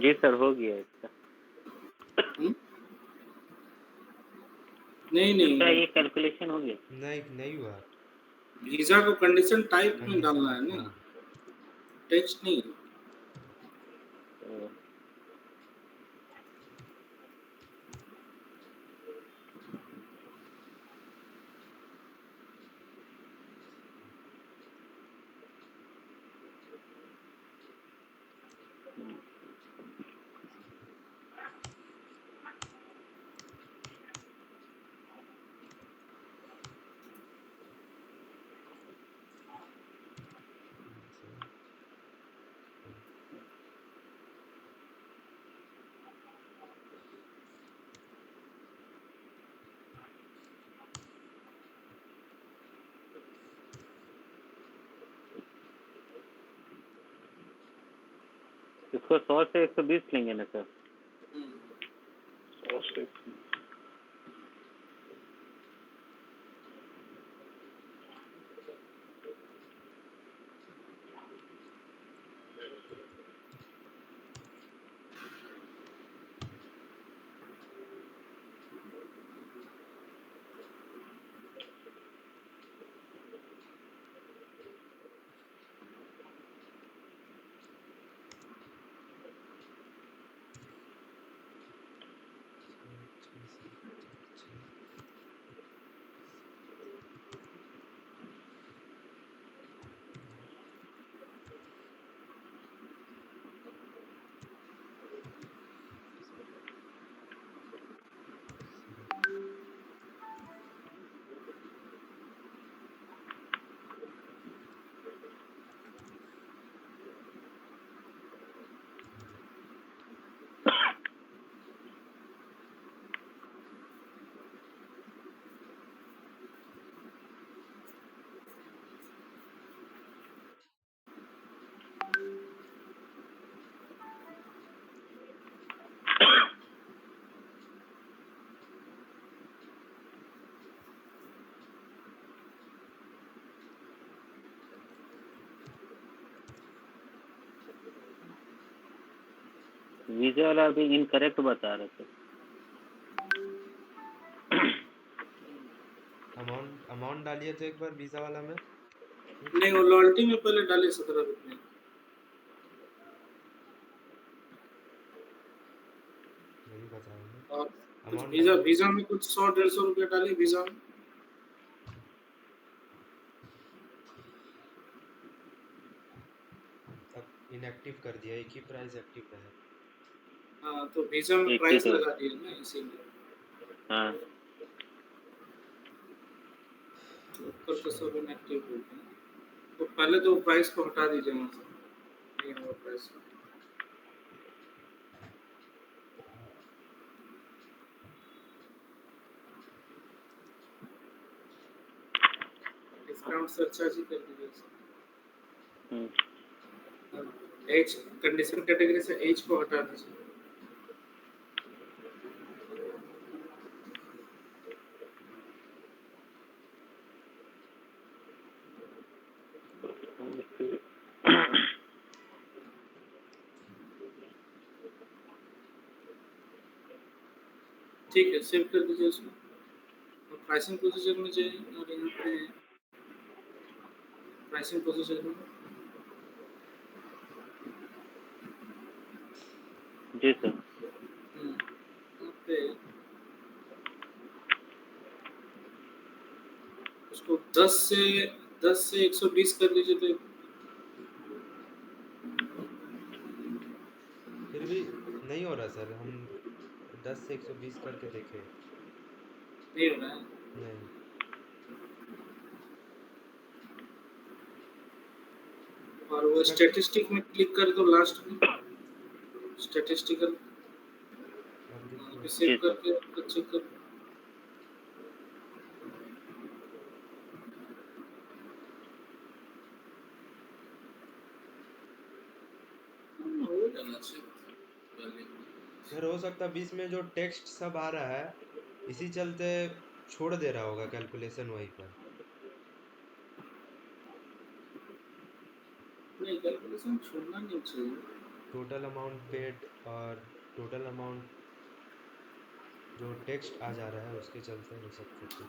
जी सर, हो गया इसका। नहीं इसका नहीं, ये कैलकुलेशन हो गया। नहीं नहीं हुआ वीजा को कंडीशन टाइप में डालना है कंडीशन। ना, हाँ टेक्स्ट नहीं। तो इसको 100 से 120 लेंगे ना सर? 100 से वीजा वाला अभी इनकरेक्ट बता रहे थे। अमाउंट डालिए तो एक बार वीजा वाला में। नहीं, वो लॉयल्टी में पहले डाले 17 रुपये। वही बताएंगे। और कुछ अमाउंट वीजा डालिए। वीजा में कुछ 100-150 रुपये डाले वीजा में। अब इनएक्टिव कर दिया, एक ही प्राइस एक्टिव रहे। हाँ, तो वीजा में एक ही प्राइस तो लगा दिया ना, इसीलिए हाँ तो ऊपर का सब इनएक्टिव हो गया। तो पहले तो प्राइस को हटा दीजिए वहाँ से, नहीं होगा प्राइस। डिस्काउंट सरचार्ज ही कर दीजिए। एज कंडीशन कैटेगरी से एज को हटा दीजिए। ठीक है, सेव कर दीजिए उसको। और प्राइसिंग प्रोसीजर में जाइए और यहाँ पे प्राइसिंग प्रोसीजर में जी सर। यहाँ पे उसको 10 से 120 कर दीजिए। तो फिर भी नहीं हो रहा सर, हम 10 से 120 करके देखे। नहीं हो रहा है। नहीं। और वो इसका स्टैटिस्टिक में क्लिक कर दो लास्ट में, स्टैटिस्टिकल अब देखिए। सेव जी सर। करके चेक कर। हो जाना चाहिए। सर हो सकता है बीच में जो टेक्स्ट सब आ रहा है इसी चलते छोड़ दे रहा होगा कैलकुलेशन वहीं पर। नहीं, कैलकुलेशन छोड़ना नहीं चाहिए। टोटल अमाउंट पेड और टोटल अमाउंट जो टेक्स्ट आ जा रहा है उसके चलते हो सकता है कुछ।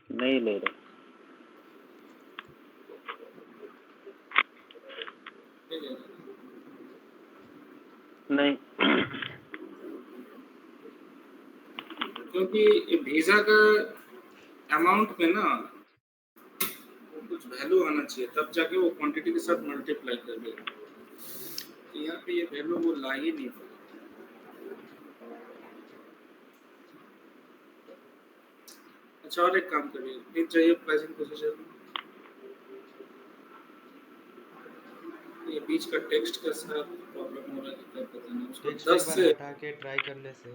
नहीं ले रहे। नहीं ले रहा। नहीं क्योंकि वीजा का अमाउंट में ना वो कुछ वैल्यू आना चाहिए, तब जाके वो क्वांटिटी के साथ मल्टीप्लाई कर देगा। तो यहाँ पे ये वैल्यू वो ला ही नहीं पाया। अच्छा, और एक काम करिए, नीचे जाइए प्राइसिंग प्रोसीजर में, ये बीच का टेक्स्ट का सारा प्रॉब्लम हो रहा है कि क्या पता नहीं। उसको टेक्स्ट एक 10 बार से हटा के ट्राई करने से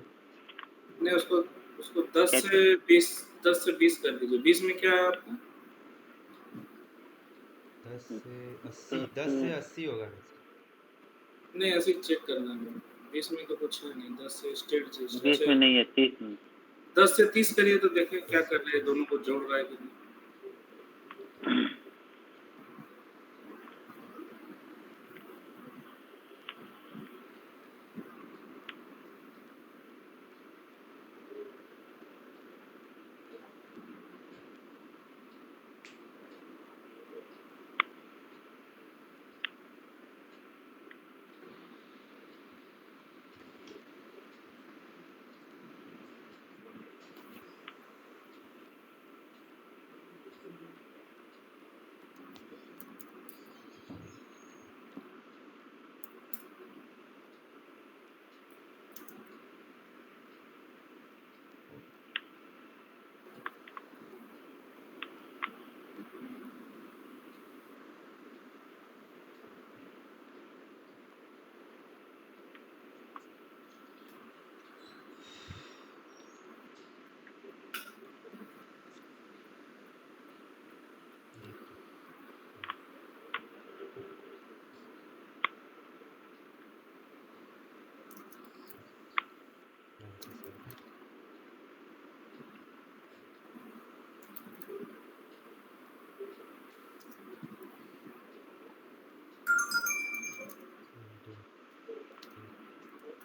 नहीं, उसको 10 क्या से 20 कर दीजिए। 20 में क्या है आपका? 10 से 80 होगा ना सर? नहीं, ऐसे ही चेक करना है। 20 में तो कुछ है नहीं। 10 से स्टेट से 20 में नहीं है, 30 में। 10 से 30 करिए तो देखें क्या कर रहे हैं, दोनों को जोड़ रहा है कि नहीं।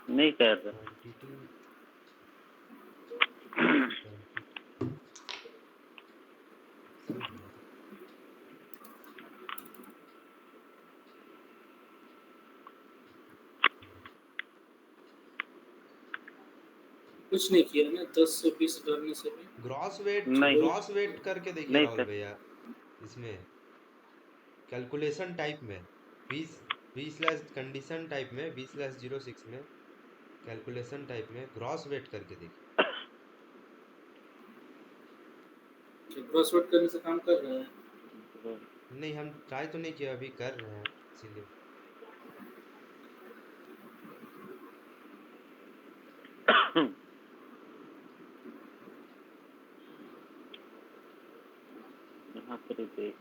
नहीं कर रहा। क्वांटिटी कुछ नहीं किया ना, 10 से 20 डालने से भी। नहीं ग्रॉस वेट करके देखिए नहीं राहुल सर, भैया। इसमें कैलकुलेशन टाइप में 20 20 कंडीशन टाइप में 20/06 में कैलकुलेशन टाइप में ग्रॉस वेट करके देखिए। क्रॉसवर्ड करने से काम कर रहा है। नहीं, हम ट्राई तो नहीं किया, अभी कर रहे हैं इसीलिए। यहाँ पर ही देख।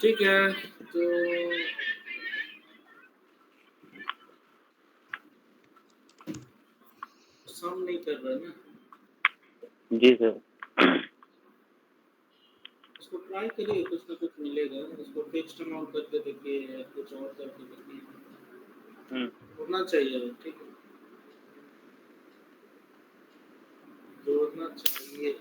ठीक है, तो सम नहीं कर रहा ना, जी सर। उसको ट्राई करिए, कुछ ना कुछ मिलेगा। उसको फिक्स्ड अमाउंट करके देखिए या कुछ और करके देखिए, होना चाहिए। ठीक है, जोड़ना चाहिए।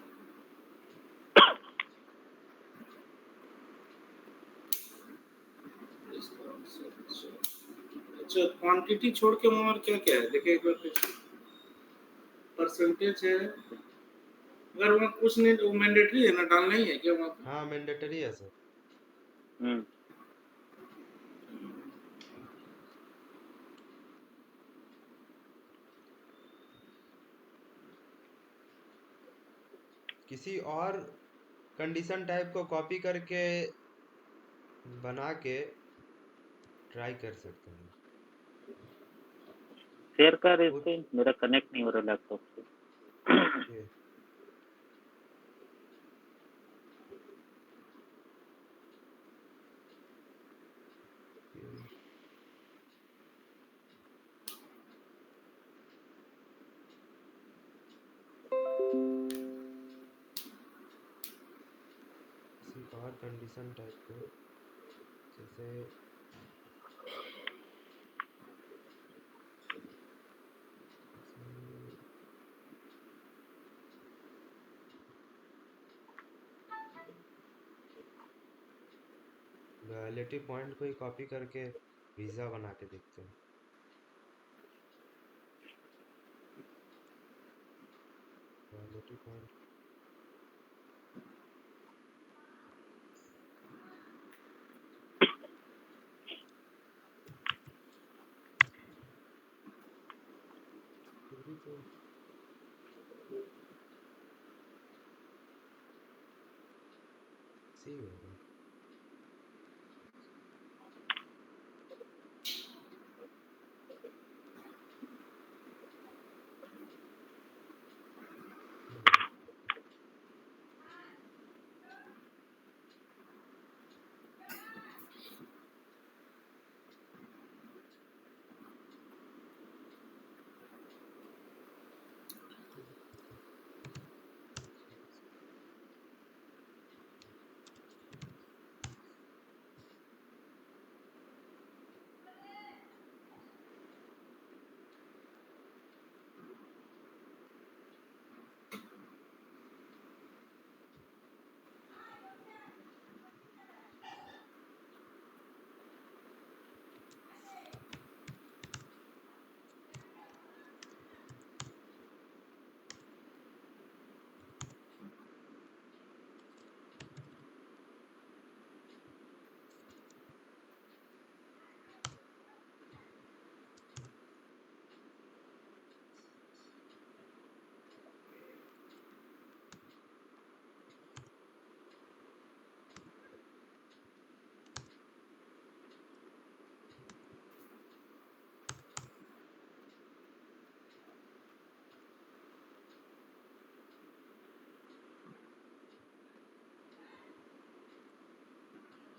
अच्छा, क्वांटिटी छोड़ के वहाँ और क्या क्या है देखिए एक बार फिर। परसेंटेज है, अगर वहाँ कुछ नहीं तो मैंडेटरी है ना, डालना ही है क्या वहाँ पे? हाँ मैंडेटरी है सर। किसी और कंडीशन टाइप को कॉपी करके बना के ट्राई कर सकते हैं। शेयर कर वो इससे, मेरा कनेक्ट नहीं हो रहा लैपटॉप से। ये किसी और कंडीशन टाइप को, जैसे लॉयलिटी पॉइंट को ही कॉपी करके वीज़ा बना के देखते हैं। लॉयलिटी पॉइंट पूरी तो सही होगा।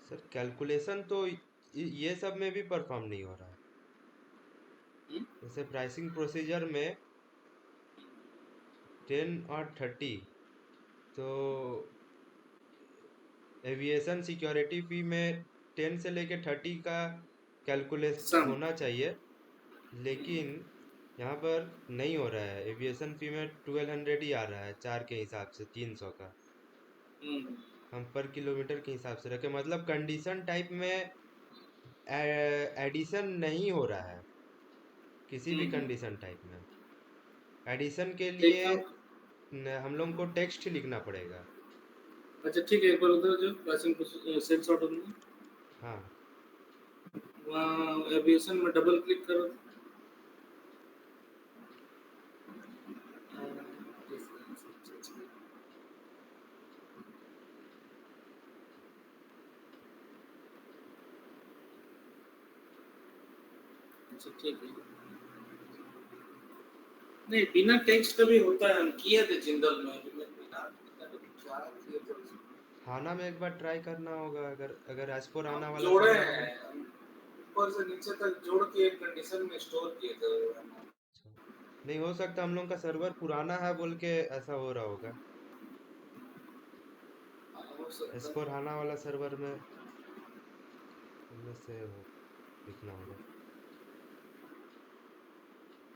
सर कैलकुलेशन तो ये सब में भी परफॉर्म नहीं हो रहा है। जैसे प्राइसिंग प्रोसीजर में 10 और 30, तो एविएशन सिक्योरिटी फी में 10 से लेके 30 का कैलकुलेट सम। होना चाहिए, लेकिन यहाँ पर नहीं हो रहा है। एविएशन फी में 1200 ही आ रहा है, 4 के हिसाब से 300 का। हम पर किलोमीटर के हिसाब से रखे, मतलब कंडीशन टाइप में एडिशन नहीं हो रहा है किसी भी कंडीशन टाइप में। एडिशन के एक लिए काम, हम लोग को टेक्स्ट लिखना पड़ेगा। अच्छा ठीक है, एक बार उधर जो प्राइसिंग सेल्स ऑर्डर में हाँ वहाँ एविएशन में डबल क्लिक करो। अच्छा ठीक है, नहीं बिना टेक्स्ट का भी होता है, हम किए थे जिंदल में। क्या किए थे? हाना में एक बार ट्राई करना होगा, अगर अगर एस4 हाना हम वाला जोड़े सर्वर में। हैं, हम ऊपर से नीचे तक जोड़ के एक कंडीशन में स्टोर किए थे। अच्छा। नहीं, हो सकता हम लोग का सर्वर पुराना है बोल के ऐसा हो रहा होगा। हो सकता एस4 है। हाना वाला सर्वर में उनमें से हो दिखना होगा।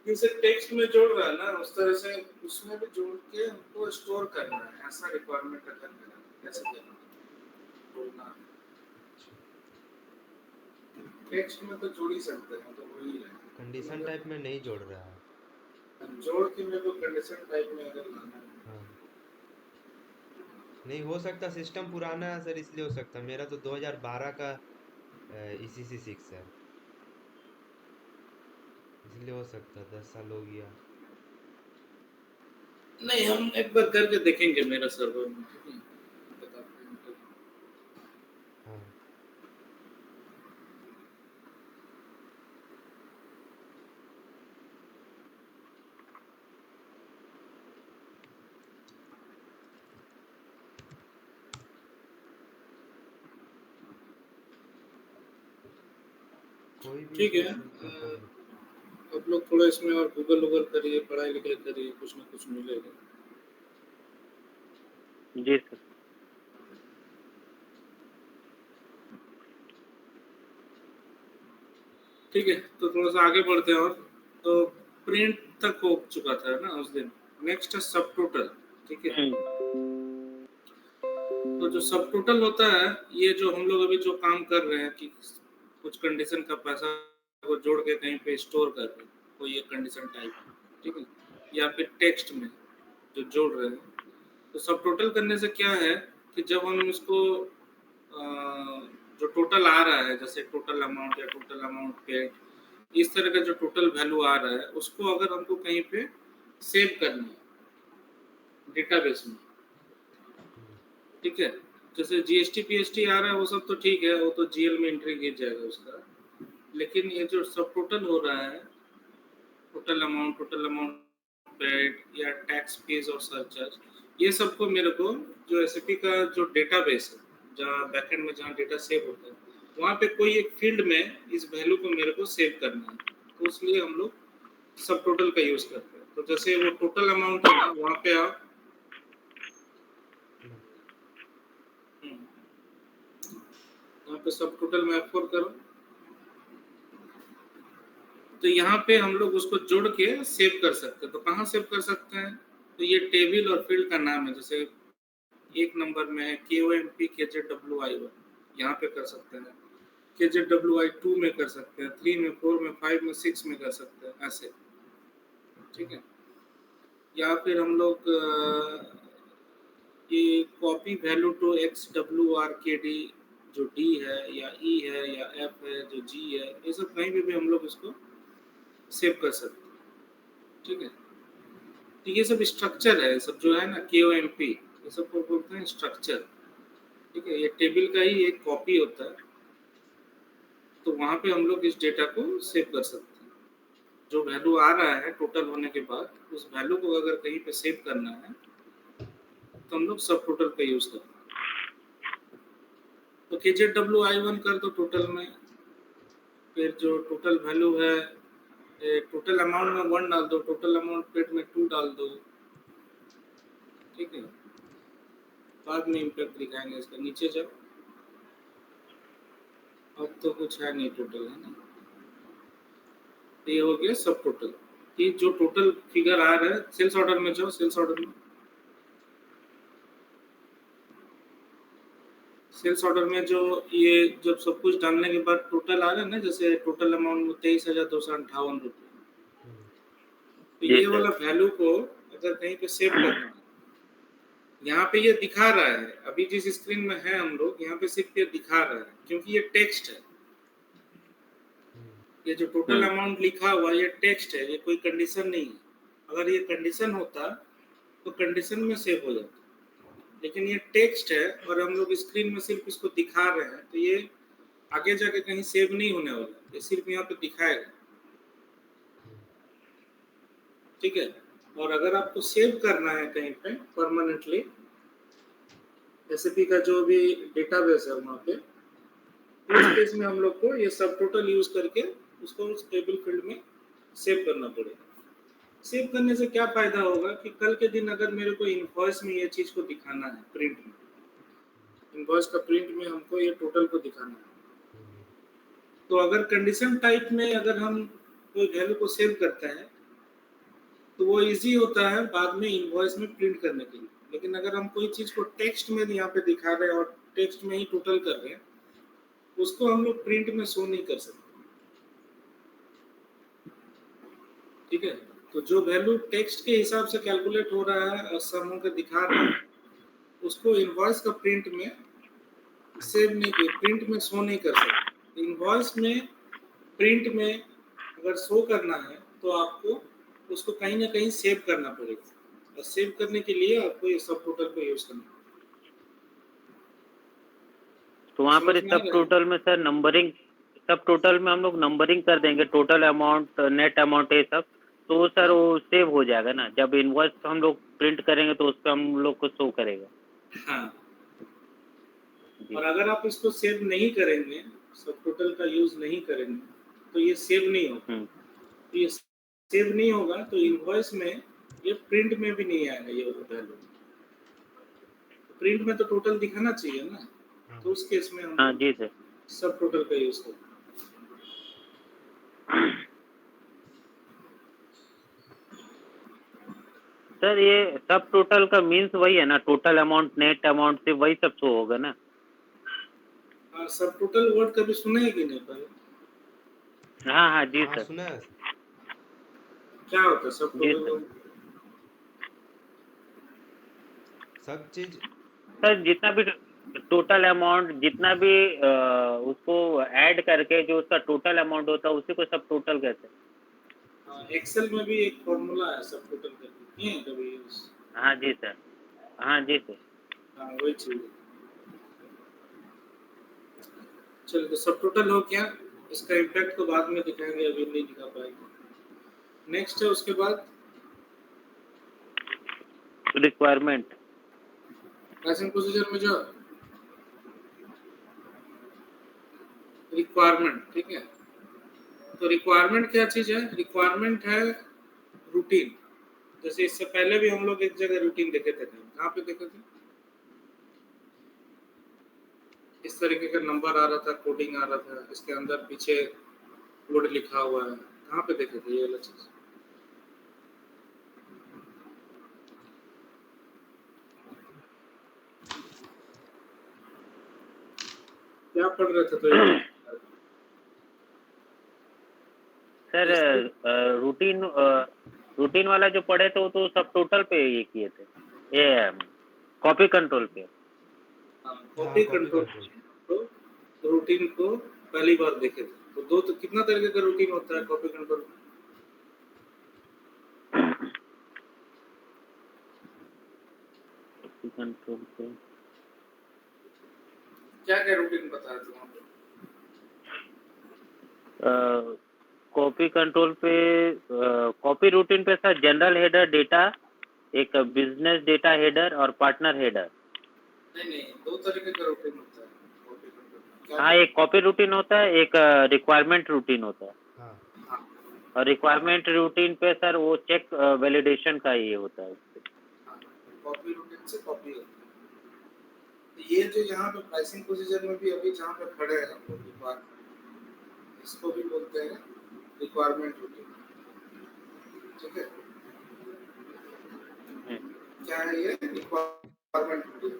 जैसे टेक्स्ट में जोड़ रहा है ना, उस तरह से उसमें भी जोड़ के हमको स्टोर करना है, ऐसा रिक्वायरमेंट है करना है, कैसे करना है, जोड़ना है। अच्छा। टेक्स्ट में तो जोड़ ही सकते हैं, तो वही है। लेकिन कंडीशन टाइप में नहीं जोड़ रहा है। अगर जोड़ के मेरे को कंडीशन टाइप में अगर लाना है, हाँ। नहीं, हो सकता सिस्टम पुराना है सर, इसलिए हो सकता। मेरा तो 2012 का ECC 6 है, इसलिए हो सकता 10 साल हो गया। नहीं हम एक बार करके देखेंगे मेरा सर्वर में, ठीक है, बताते हैं तो। हाँ। कोई भी ठीक सर है, ठीक है कर लो। आप लोग थोड़ा इसमें और गूगल वूगल करिए, पढ़ाई लिखाई करिए, कुछ ना कुछ मिलेगा। जी सर। ठीक है, तो थोड़ा सा आगे बढ़ते हैं। और तो प्रिंट तक हो चुका था ना उस दिन। नेक्स्ट है सब टोटल। ठीक है, तो जो सब टोटल होता है, ये जो हम लोग अभी जो काम कर रहे हैं कि कुछ कंडीशन का पैसा को जोड़ के कहीं पे स्टोर कर रहे हैं, कोई एक कंडीशन टाइप, ठीक है, या फिर टेक्स्ट में जो जोड़ रहे हैं। तो सब टोटल करने से क्या है कि जब हम इसको जो टोटल आ रहा है, जैसे टोटल अमाउंट या टोटल अमाउंट पेड, इस तरह का जो टोटल वैल्यू आ रहा है, उसको अगर हमको कहीं पे सेव करना है डेटाबेस में, हम्म। ठीक है, जैसे जीएसटी पीएसटी आ रहा है वो सब तो ठीक है, वो तो जीएल में एंट्री गिर जाएगा उसका। लेकिन ये जो सब टोटल हो रहा है, टोटल अमाउंट पेड या टैक्स फीस और सरचार्ज, ये सबको मेरे को जो एसएपी का जो डेटाबेस है, जहाँ बैकएंड में जहाँ डेटा सेव होता है, वहाँ पे कोई एक फील्ड में इस वैल्यू को मेरे को सेव करना है। तो इसलिए हम लोग सब टोटल का यूज करते हैं। तो जैसे वो टोटल अमाउंट है ना, वहाँ पे आप यहाँ पे सब टोटल में F4 करो, तो यहाँ पे हम लोग उसको जोड़ के सेव कर सकते हैं। तो कहाँ सेव कर सकते हैं? तो ये टेबल और फील्ड का नाम है। जैसे एक नंबर में है KOMP KZWI1, यहाँ पे कर सकते हैं। KZWI2 में कर सकते हैं, 3 में, 4 में, 5 में, 6 में कर सकते हैं, ऐसे, ठीक है। या फिर हम लोग ये कॉपी वैल्यू टू XWRKD जो D है या E है या F है, जो G है, ये सब कहीं भी हम लोग इसको सेव कर सकते हैं, ठीक है। तो ये सब स्ट्रक्चर है, सब जो है ना KOMP, ये सब को बोलते हैं स्ट्रक्चर, ठीक है। ये टेबल का ही एक कॉपी होता है। तो वहाँ पे हम लोग इस डेटा को सेव कर सकते हैं। जो वैल्यू आ रहा है टोटल होने के बाद, उस वैल्यू को अगर कहीं पे सेव करना है, तो हम लोग सब टोटल का यूज करते हैं। तो KZWI1 कर दो टोटल में, फिर जो टोटल वैल्यू है, टोटल अमाउंट में 1 डाल दो, टोटल अमाउंट पेड में 2 डाल दो, ठीक है। बाद में इम्पैक्ट दिखाएंगे इसका, नीचे जाओ। अब तो कुछ है नहीं टोटल, है ना। ये हो गया सब टोटल। ये जो टोटल फिगर आ रहा है, सेल्स ऑर्डर में जाओ, सेल्स ऑर्डर में, सेल्स ऑर्डर में जो ये जब सब कुछ डालने के बाद टोटल आ रहा है ना, जैसे टोटल अमाउंट 23,258 रुपये, हम्म। तो जी ये सर। वाला वैल्यू को अगर कहीं पे सेव करना है, यहाँ पे ये दिखा रहा है, अभी जिस स्क्रीन में है हम लोग, यहाँ पे सिर्फ ये दिखा रहा है क्योंकि ये टेक्स्ट है। हम्म। ये जो टोटल अमाउंट लिखा हुआ ये टेक्स्ट है, ये कोई कंडीशन नहीं है। अगर ये कंडीशन होता तो कंडीशन में सेव हो जाता, लेकिन ये टेक्स्ट है और हम लोग स्क्रीन में सिर्फ इसको दिखा रहे हैं, तो ये आगे जाके कहीं सेव नहीं होने वाला, ये सिर्फ यहाँ पे दिखाएगा, हम्म। ठीक है। और अगर आपको सेव करना है कहीं पे परमानेंटली, एसएपी का जो भी डेटाबेस है वहाँ पे, उस केस में हम लोग को ये सब टोटल यूज करके उसको उस टेबल फील्ड में सेव करना पड़ेगा। सेव करने से क्या फायदा होगा कि कल के दिन अगर मेरे को इनवॉइस में ये चीज को दिखाना है, प्रिंट में, इनवॉइस का प्रिंट में हमको ये टोटल को दिखाना है, तो अगर कंडीशन टाइप में अगर हम कोई वैल्यू को सेव करते हैं तो वो इजी होता है बाद में इनवॉइस में प्रिंट करने के लिए। लेकिन अगर हम कोई चीज को टेक्स्ट में यहाँ पे दिखा रहे हैं और टेक्स्ट में ही टोटल कर रहे हैं, उसको हम लोग प्रिंट में शो नहीं कर सकते। ठीक है, तो जो वैल्यू टेक्स्ट के हिसाब से कैलकुलेट हो रहा है और सम होकर दिखा रहा है, उसको इनवॉइस का प्रिंट में सेव नहीं, प्रिंट में शो नहीं कर सकते। इनवॉइस में प्रिंट में अगर शो करना है तो आपको उसको कहीं ना कहीं सेव करना पड़ेगा, और सेव करने के लिए आपको ये सब टोटल को यूज करना है। तो वहाँ पर समझ में आ सब रहा है? टोटल में सर नंबरिंग, सब टोटल में हम लोग नंबरिंग कर देंगे, टोटल अमाउंट, नेट अमाउंट, ये सब, तो सर वो सेव हो जाएगा ना। जब इनवॉइस हम लोग प्रिंट करेंगे तो उस पर हम लोग को शो करेगा। हाँ, जी। और अगर आप इसको सेव नहीं करेंगे, सब टोटल का यूज नहीं करेंगे, तो ये सेव नहीं होगा। तो ये सेव नहीं होगा तो इनवॉइस में ये प्रिंट में भी नहीं आएगा ये वैल्यू। प्रिंट में तो टोटल दिखाना चाहिए ना, तो उस केस में हम हाँ जी सर। सब टोटल का यूज करते हैं। सर ये सब टोटल का मीन्स वही है ना, टोटल अमाउंट नेट अमाउंट से वही सब शो होगा ना। और सब टोटल वर्ड कभी सुने है कि नहीं पहले? हाँ हाँ जी हाँ सर। सुना है। क्या होता है सब जी टोटल? सर। सब चीज सर जितना भी टोटल अमाउंट, जितना भी उसको ऐड करके जो उसका टोटल अमाउंट होता है उसी को सब टोटल कहते हैं। एक्सेल में भी एक फॉर्मूला है सब टोटल करके, किए हैं कभी यूज? हाँ जी सर। हाँ जी सर। हाँ वही चीज। चलो तो सब टोटल हो गया, इसका इम्पैक्ट तो बाद में दिखाएंगे, अभी नहीं दिखा पाएंगे। नेक्स्ट है उसके बाद रिक्वायरमेंट। प्राइसिंग प्रोसीजर में जो रिक्वायरमेंट, ठीक है, तो रिक्वायरमेंट क्या चीज है? रिक्वायरमेंट है रूटीन। जैसे इससे पहले भी हम लोग एक जगह रूटीन देखे थे, कहाँ पे देखे थे? इस तरीके का नंबर आ रहा था, कोडिंग आ रहा था, इसके अंदर पीछे कोड लिखा हुआ है, कहाँ पे देखे थे ये वाला चीज? क्या पढ़ रहे थे तो ये सर रूटीन, रूटीन वाला जो पढ़े थे वो तो सब टोटल पे ये किए थे, ये कॉपी कंट्रोल पे। Copy copy control control. तो रूटीन को पहली बार देखे थे। तो दो तो कितना तरीके का रूटीन होता है कॉपी कंट्रोल? कॉपी कंट्रोल पे क्या क्या रूटीन बताया था वहाँ पे? कॉपी कंट्रोल पे, कॉपी रूटीन पे सर जनरल हेडर डेटा, एक बिजनेस डेटा हेडर और पार्टनर हेडर। नहीं, दो तरीके का रूटीन होता है कॉपी कंट्रोल। हाँ, एक कॉपी रूटीन होता है, एक रिक्वायरमेंट रूटीन होता है। हाँ हाँ, और रिक्वायरमेंट रूटीन पे सर वो चेक वैलिडेशन का ये होता है उसपे। कॉपी रूटीन से कॉपी होता है। तो ये जो यहाँ पे प्राइसिंग प्रोसीजर में भी अभी जहाँ पे खड़े हैं हम लोग रिक्वायरमेंट, इसको भी बोलते हैं रिक्वायरमेंट रूटीन। ठीक है, क्या है ये रिक्वायरमेंट रूटीन?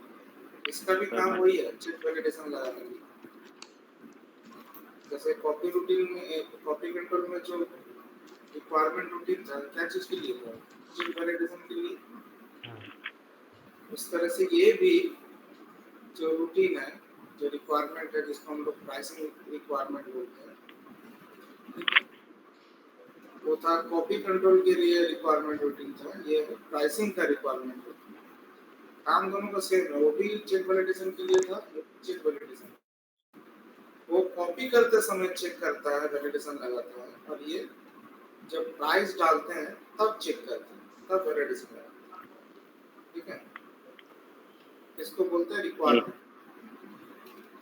इसका भी काम वही है, चेक वैलिडेशन लगाने की। जैसे कॉपी रूटीन में, कॉपी कंट्रोल में जो रिक्वायरमेंट रूटीन था, क्या चीज के लिए था? चेक वैलिडेशन के लिए। हाँ उस तरह से ये भी जो रूटीन है, जो रिक्वायरमेंट है, जिसको हम लोग प्राइसिंग रिक्वायरमेंट बोलते हैं, वो था कॉपी कंट्रोल के लिए रिक्वायरमेंट रूटीन था, ये प्राइसिंग का रिक्वायरमेंट रूटीन। काम दोनों का सेम है, वो भी चेक वैलिडेशन के लिए था, चेक वैलिडेशन वो कॉपी करते समय चेक करता है, वैलिडेशन लगाता है, और ये जब प्राइस डालते हैं तब चेक करते हैं, तब वैलिडेशन लगाते हैं। ठीक है, इसको बोलते हैं जी रिक्वायरमेंट।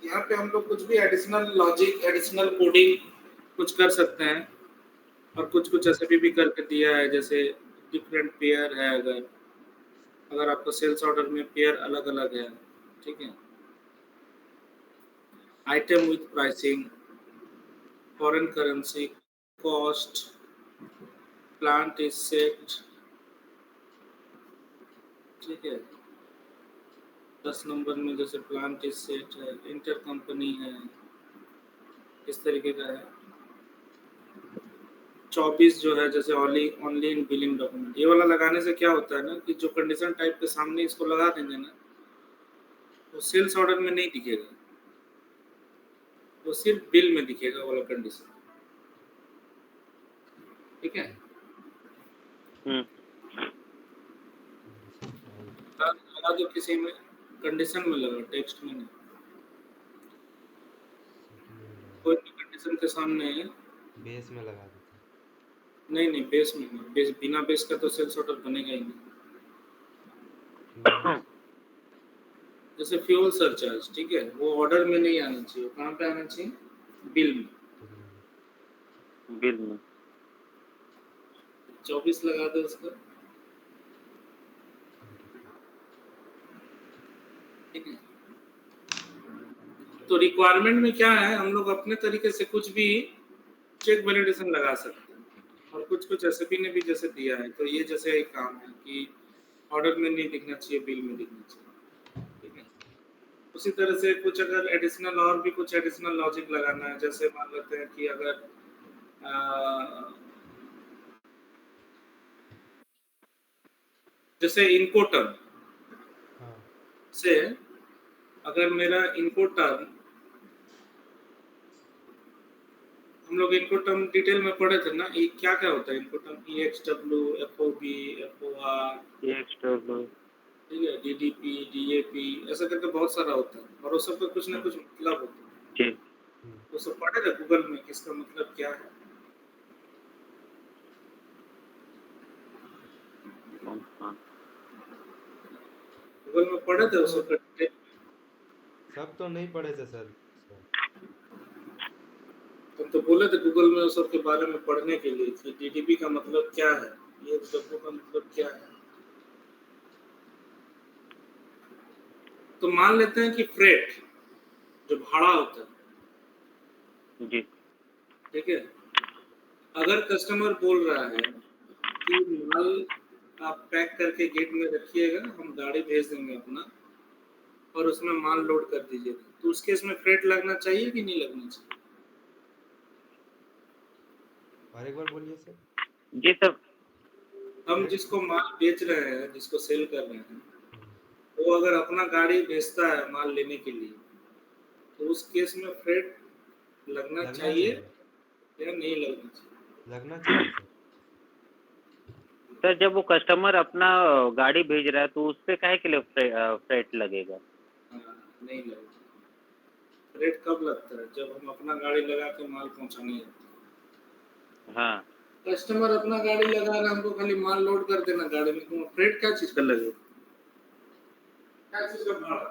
यहाँ पे हम लोग कुछ भी एडिशनल लॉजिक, एडिशनल कोडिंग कुछ कर सकते हैं, और कुछ कुछ ऐसे भी करके दिया है, जैसे डिफरेंट पेयर है, अगर आपका सेल्स ऑर्डर में पेयर अलग अलग है, ठीक है, item with pricing, foreign currency, cost, plant is set, ठीक है, 10 नंबर में जैसे प्लांट इज सेट है, इंटर कंपनी है, इस तरीके का है। 24 जो है जैसे only only in billing document, ये वाला लगाने से क्या होता है ना कि जो कंडीशन टाइप के सामने इसको लगा देंगे ना, वो सेल्स ऑर्डर में नहीं दिखेगा, वो सिर्फ बिल में दिखेगा वाला कंडीशन, ठीक है। हम्म लगा दो किसी में, कंडीशन में लगा, टेक्स्ट में नहीं, कोई भी कंडीशन के सामने। बेस में लगा देते हैं। नहीं नहीं, बेस में नहीं, बेस बिना बेस का तो सेल्स ऑर्डर बनेगा ही नहीं। फ्यूल जैसे फ्यूल सरचार्ज, ठीक है, वो ऑर्डर में नहीं आना चाहिए, कहाँ पे आना चाहिए, बिल में। बिल में 24 लगा दो उसका, ठीक है। तो रिक्वायरमेंट में क्या है, हम लोग अपने तरीके से कुछ भी चेक वैलिडेशन लगा सकते हैं, और कुछ कुछ एसएपी ने भी जैसे दिया है, तो ये जैसे एक काम है कि ऑर्डर में नहीं दिखना चाहिए, बिल में दिखना चाहिए, ठीक है। उसी तरह से कुछ अगर एडिशनल, और भी कुछ एडिशनल लॉजिक लगाना है, जैसे मान लेते हैं कि अगर जैसे इनको टर्म हाँ से, अगर मेरा इनको टर्म, हम लोग इनको टर्म डिटेल में पढ़े थे ना, ये क्या क्या होता है इनको term, EXW, FOB, FOR, EXW ठीक है, DDP, DAP, ऐसा करके बहुत सारा होता है, और वो सब का कुछ ना कुछ मतलब होता है। जी वो सब पढ़े थे गूगल में, किसका मतलब क्या है, हाँ गूगल में पढ़े सब थे तो उस सब का डिटेल। सब तो नहीं पढ़े थे सर। तुम तो बोले थे गूगल में उस सब के बारे में पढ़ने के लिए कि DDP का मतलब क्या है, EXW का मतलब क्या है। तो मान लेते हैं कि फ्रेट जो भाड़ा होता है, जी ठीक है, अगर कस्टमर बोल रहा है कि माल आप पैक करके गेट में रखिएगा, हम गाड़ी भेज देंगे अपना, और उसमें माल लोड कर दीजिएगा, तो उस केस में फ्रेट लगना चाहिए कि नहीं लगना चाहिए। और एक बार बोलिए सर। जी सर हम फ्रेट जिसको माल बेच रहे हैं, जिसको सेल कर रहे हैं, हम्म, वो अगर अपना गाड़ी भेजता है माल लेने के लिए, तो उस केस में फ्रेट लगना लगना चाहिए चाहिए। या नहीं लगना चाहिए। लगना चाहिए सर। सर जब वो कस्टमर अपना गाड़ी भेज रहा है तो उस पे काहे के लिए फ्रेट लगेगा? हाँ, नहीं लगना। फ्रेट कब लगता है, जब हम अपना गाड़ी लगा के माल पहुंचाने जाते हाँ हैं। कस्टमर अपना गाड़ी लगा रहा है, हमको खाली माल लोड कर देना गाड़ी में, तो फ्रेट क्या चीज का लगेगा, क्या चीज का भाड़ा।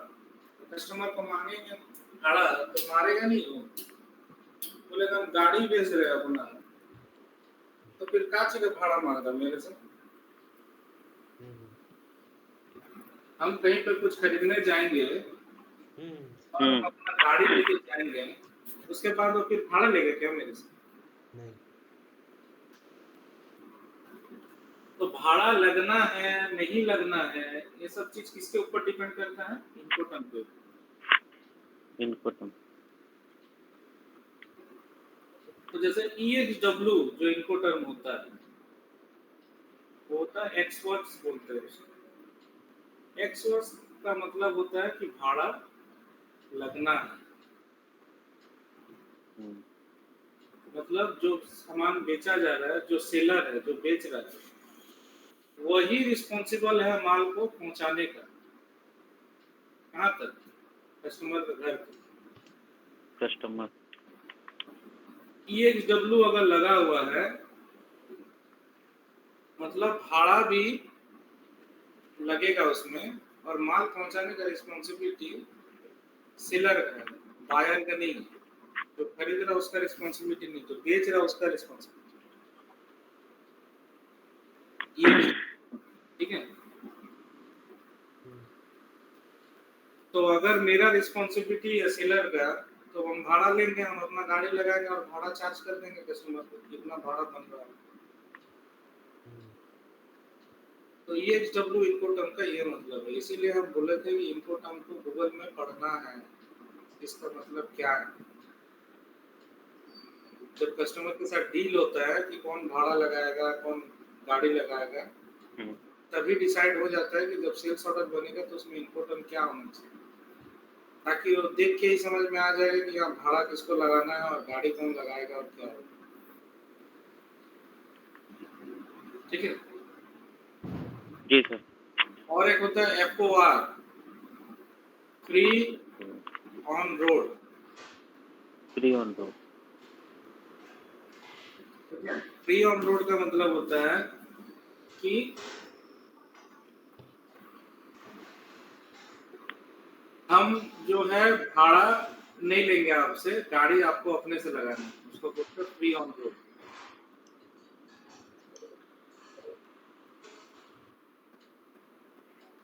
कस्टमर को मांगेंगे भाड़ा तो मारेगा नहीं वो, बोलेगा हम गाड़ी बेच रहे हैं अपना, तो फिर क्या चीज का भाड़ा मांगा मेरे से। हम्म हम कहीं पर कुछ खरीदने जाएंगे और हम हम्म अपना गाड़ी लेके जाएंगे, उसके बाद वो फिर भाड़ा लेगा क्या मेरे से। नहीं। तो भाड़ा लगना है नहीं लगना है, ये सब चीज किसके ऊपर डिपेंड करता है, इनपुट पे। इनपुट तो जैसे EXW जो इनको टर्म होता है, वो होता है एक्सवर्ट्स बोलते हैं उसको। एक्सवर्ट्स का मतलब होता है कि भाड़ा लगना है, मतलब जो सामान बेचा जा रहा है, जो सेलर है जो बेच रहा है, वही रिस्पॉन्सिबल है माल को पहुंचाने का, कहाँ तक, कस्टमर के घर तक। कस्टमर EXW अगर लगा हुआ है, मतलब भाड़ा भी लगेगा उसमें, और माल पहुंचाने का रिस्पॉन्सिबिलिटी सेलर का है, बायर का नहीं है। जो खरीद रहा है उसका रिस्पॉन्सिबिलिटी नहीं, जो बेच रहा है उसका रिस्पॉन्सिबिलिटी। ये ठीक है। तो अगर मेरा रिस्पॉन्सिबिलिटी है सेलर का, तो हम भाड़ा लेंगे, हम अपना गाड़ी लगाएंगे और भाड़ा चार्ज कर देंगे कस्टमर को, जितना भाड़ा बन रहा है। तो ये EXW इनकोटर्म का ये मतलब है। इसीलिए हम बोले थे कि इनकोटर्म को गूगल में पढ़ना है, इसका मतलब क्या है। जब कस्टमर के साथ डील होता है कि कौन भाड़ा लगाएगा, कौन गाड़ी लगाएगा, तभी डिसाइड हो जाता है कि जब सेल्स ऑर्डर बनेगा तो उसमें इनकोटर्म क्या होना चाहिए, ताकि वो देख के ही समझ में आ जाएगा कि यहाँ भाड़ा किसको लगाना है और गाड़ी कौन लगाएगा और क्या होगा। ठीक है जी सर। और एक होता है FOR, free on road. Free on road. Free on road का मतलब होता है कि हम जो है भाड़ा नहीं लेंगे आपसे, गाड़ी आपको अपने से लगानी है, उसको बोलते हैं फ्री ऑन रोड।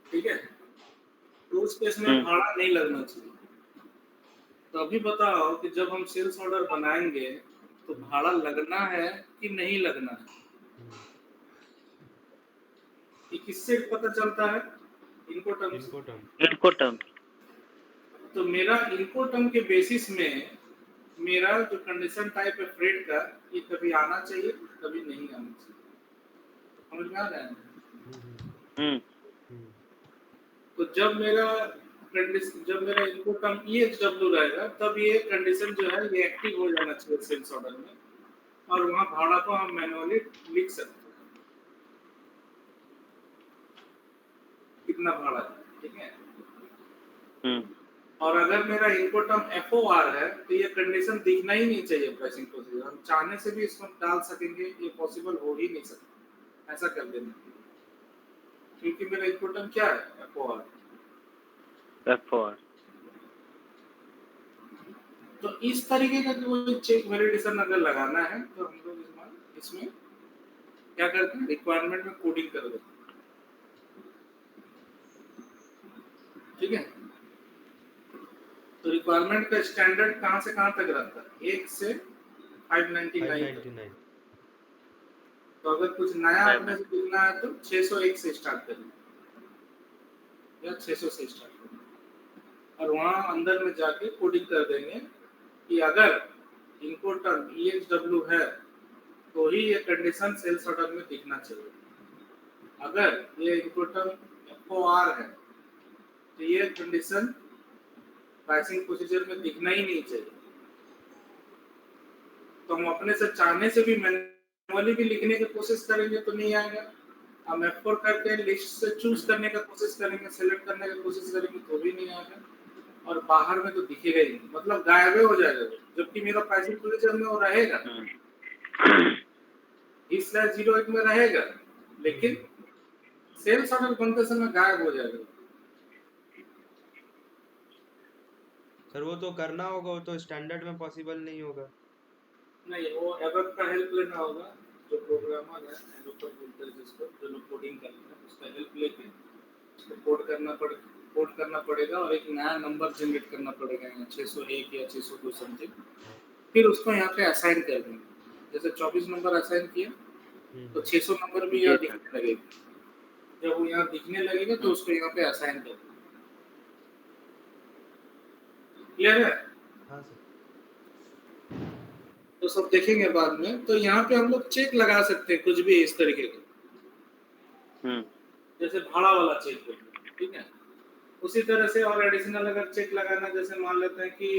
ठीक है, तो उस केस में भाड़ा नहीं लगना चाहिए। तो अभी बताओ कि जब हम सेल्स ऑर्डर बनाएंगे तो भाड़ा लगना है कि नहीं लगना है, ये किससे पता चलता है? इनकोटर्म। तो मेरा इनकोटर्म के बेसिस में मेरा जो कंडीशन टाइप है फ्रेट का, ये कभी आना चाहिए, कभी नहीं आना चाहिए। समझ में आ रहा है? तो जब मेरा इनकोटर्म EXW रहेगा, तब ये कंडीशन जो है ये एक्टिव हो जाना चाहिए सेल्स ऑर्डर में, और वहाँ भाड़ा को हम मैनुअली लिख सकते हैं कितना भाड़ा है। ठीक है, और अगर मेरा इनकोटर्म FOR है तो ये कंडीशन दिखना ही नहीं चाहिए प्राइसिंग प्रोसीजर। हम चाहने से भी इसको डाल सकेंगे, ये पॉसिबल हो ही नहीं सकता ऐसा कर देना, क्योंकि मेरा इनकोटर्म क्या है? FOR। तो इस तरीके का कोई चेक वैलिडेशन अगर लगाना है तो हम लोग इसमें क्या करते हैं, रिक्वायरमेंट में कोडिंग कर देते हैं। ठीक है, तो रिक्वायरमेंट का स्टैंडर्ड कहां से कहां तक रहता है? 1 से 599। तो अगर कुछ नया अपने से लिखना है तो 601 से स्टार्ट करें या 600 से स्टार्ट करें, और वहां अंदर में जाके कोडिंग कर देंगे कि अगर इनकोटर्म EXW है तो ही ये कंडीशन सेल्स ऑर्डर में दिखना चाहिए। अगर ये इनकोटर्म FOR है तो ये कंडीशन प्राइसिंग प्रोसीजर में दिखना ही नहीं चाहिए। तो हम अपने से चाहने से भी मैनुअली भी लिखने की कोशिश करेंगे तो नहीं आएगा, हम F4 करके लिस्ट से चूज करने का कोशिश करेंगे, सेलेक्ट करने की कोशिश करेंगे तो भी नहीं आएगा, और बाहर में तो दिखेगा ही नहीं, मतलब गायब हो जाएगा। जबकि मेरा प्राइसिंग प्रोसीजर में वो रहेगा, E/08 में रहेगा, लेकिन सेल्स ऑर्डर बनते समय गायब हो जाएगा। सर वो तो करना होगा, वो तो स्टैंडर्ड में पॉसिबल नहीं होगा। नहीं, वो एबक का हेल्प लेना होगा, जो प्रोग्रामर है एबक बोलते हैं जिसको, जो लोग कोडिंग करते हैं उसका हेल्प लेके उसको कोड करना पड़ेगा, और एक नया नंबर जनरेट करना पड़ेगा, 601 या 602 समथिंग, फिर उसको यहाँ पे असाइन कर देंगे। जैसे 24 नंबर असाइन किया तो 600 नंबर भी यहाँ दिखने लगेगा। जब वो यहाँ दिखने लगेगा तो उसको यहाँ पे असाइन कर देंगे। क्लियर है? हाँ सर। तो सब देखेंगे बाद में। तो यहाँ पे हम लोग चेक लगा सकते हैं कुछ भी इस तरीके का, जैसे भाड़ा वाला चेक है। ठीक है, उसी तरह से और एडिशनल अगर चेक लगाना, जैसे मान लेते हैं कि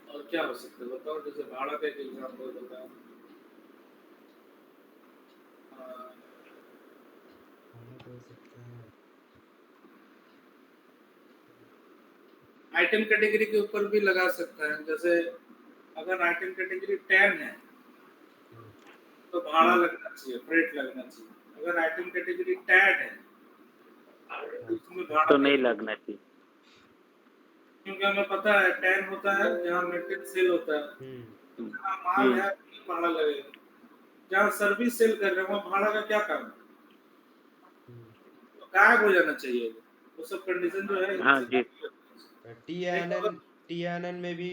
और क्या हो सकता है बताओ, जैसे भाड़ा का एक एग्जांपल बताओ। आइटम कैटेगरी के ऊपर भी लगा सकता है, जैसे अगर आइटम कैटेगरी 10 है तो भाड़ा लगना चाहिए, फ्रेट लगना चाहिए। अगर आइटम कैटेगरी टैड है तो उसमें भाड़ा तो नहीं लगेगा, लगना चाहिए। क्योंकि हमें पता है 10 होता है जहाँ मेटेरियल सेल होता है, हम्म जहाँ माल है भाड़ा लगेगा, जहाँ सर्विस सेल कर रहे हैं वहाँ भाड़ा का क्या काम है, तो गायब हो जाना चाहिए वो सब कंडीशन जो है हाँ इनसे जी। नहीं तो अगर टी एन एन में भी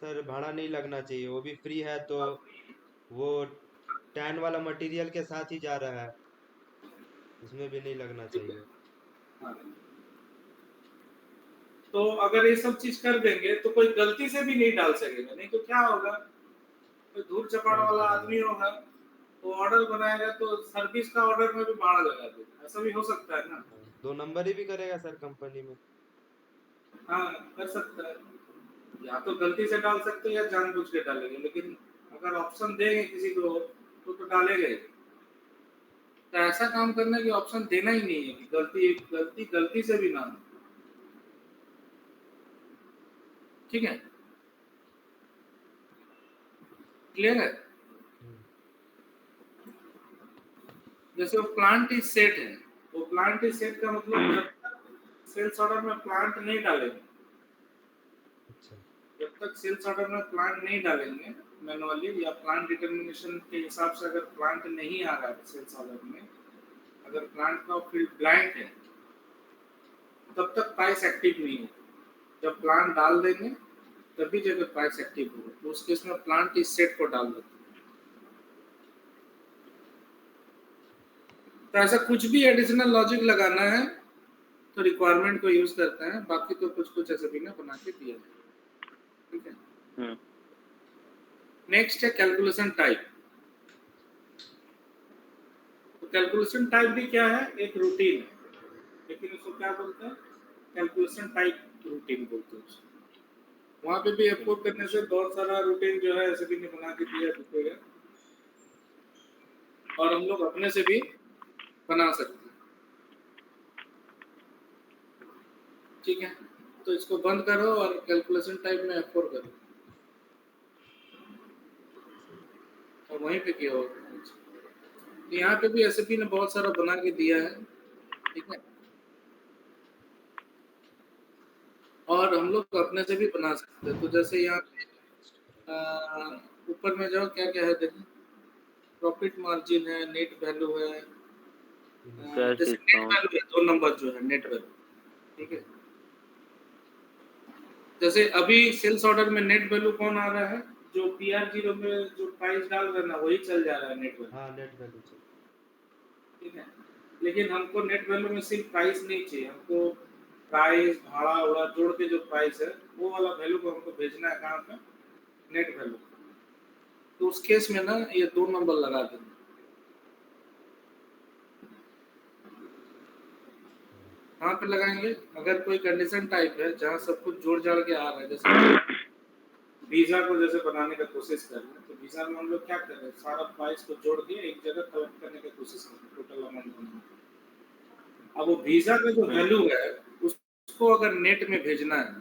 सर भाड़ा नहीं लगना चाहिए, वो भी फ्री है, तो वो टैन वाला मटेरियल के साथ ही जा रहा है, उसमें भी नहीं लगना चाहिए। हाँ, तो अगर ये सब चीज कर देंगे तो कोई गलती से भी नहीं डाल सकेगा, नहीं तो क्या होगा, कोई धूल चपाड़ फ्रॉड वाला करेगा। आदमी होगा तो ऑर्डर बनाएगा तो सर्विस का ऑर्डर में भी भाड़ा लगा देगा, ऐसा भी हो सकता है ना। हाँ, दो नंबर ही भी करेगा सर कंपनी में। हाँ, कर सकता है, या तो गलती से डाल सकते हैं या जानबूझ के डालेंगे, लेकिन अगर ऑप्शन देंगे किसी को तो डालेगा ही। तो ऐसा काम करना है कि ऑप्शन देना ही नहीं है कि गलती से भी ना हो। ठीक है, क्लियर है। हम्म, जैसे वो प्लांट इज सेट है, वो प्लांट इज सेट का मतलब जब तक सेल्स ऑर्डर में प्लांट नहीं डालेंगे, अच्छा। जब तक सेल्स ऑर्डर में प्लांट नहीं डालेंगे मैनुअली या प्लांट डिटर्मिनेशन के हिसाब से, अगर प्लांट नहीं आ रहा है सेल्स ऑर्डर में, अगर प्लांट का फील्ड ब्लैंक है तब तक प्राइस एक्टिव नहीं है। जब प्लांट डाल देंगे तभी जगह प्राइस एक्टिव होगा, तो उस केस में प्लांट इस सेट को डाल देते हैं। तो ऐसा कुछ भी एडिशनल लॉजिक लगाना है तो रिक्वायरमेंट को यूज करते हैं, बाकी तो कुछ कुछ ऐसे भी ना बना के दिया है। ठीक है, नेक्स्ट है कैलकुलेशन टाइप। तो कैलकुलेशन टाइप भी क्या है, एक रूटीन है, लेकिन उसको क्या बोलते हैं, कैलकुलेशन टाइप रूटीन बोलते हैं उसको। वहां पे भी एफोर्ड करने से बहुत सारा रूटीन जो है ऐसे भी नहीं बना के दिया दिखेगा, और हम लोग अपने से भी बना सकते हैं। ठीक है, तो इसको बंद करो और कैलकुलेशन टाइप में एफोर्ड करो और वहीं पे किया होगा। तो यहाँ पे भी एसएपी ने बहुत सारा बना के दिया है। ठीक है, और हम लोग अपने से भी बना सकते हैं। तो जैसे यहाँ पे ऊपर में जाओ, क्या क्या है देखो, प्रॉफिट मार्जिन है, नेट वैल्यू है, कैश जैसे नेट डिस्काउंट। वैल्यू है 2 नंबर जो है नेट वैल्यू। ठीक है, जैसे अभी सेल्स ऑर्डर में नेट वैल्यू कौन आ रहा है, जो PR0 में जो प्राइस डाल रहे हैं ना वही चल जा रहा है नेट वैल्यू। हाँ, नेट वैल्यू चाहिए। ठीक है, लेकिन हमको नेट वैल्यू में सिर्फ प्राइस नहीं चाहिए, हमको प्राइस भाड़ा वाड़ा जोड़ के जो प्राइस है वो वाला वैल्यू को हमको भेजना है कहाँ पे, नेट वैल्यू। तो उस केस में ना ये 2 नंबर लगा देंगे। कहाँ पे लगाएंगे, अगर कोई कंडीशन टाइप है जहाँ सब कुछ जोड़ जाड़ के आ रहा है, जैसे वीजा को जैसे बनाने का कोशिश कर रहे हैं, तो वीजा में हम लोग क्या कर रहे हैं, सारा प्राइस को जोड़ के एक जगह कलेक्ट करने की कोशिश कर रहे हैं, टोटल अमाउंट बनाने। अब वो वीजा का जो वैल्यू है उसको अगर नेट में भेजना है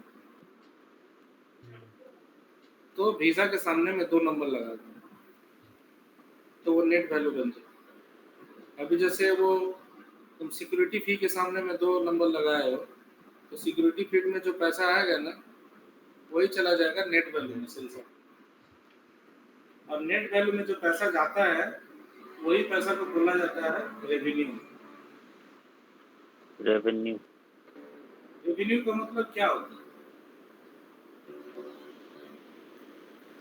तो वीजा के सामने में 2 नंबर लगा दें, तो वो नेट वैल्यू बन जाए। अभी जैसे वो तुम सिक्योरिटी फी के सामने में 2 नंबर लगाए हो, तो सिक्योरिटी फी में जो पैसा आएगा ना वही चला जाएगा नेट वैल्यू में सेल्स। और नेट वैल्यू में जो पैसा जाता है वही पैसा को बोला जाता है रेवेन्यू। रेवेन्यू। रेवेन्यू का मतलब क्या होता है,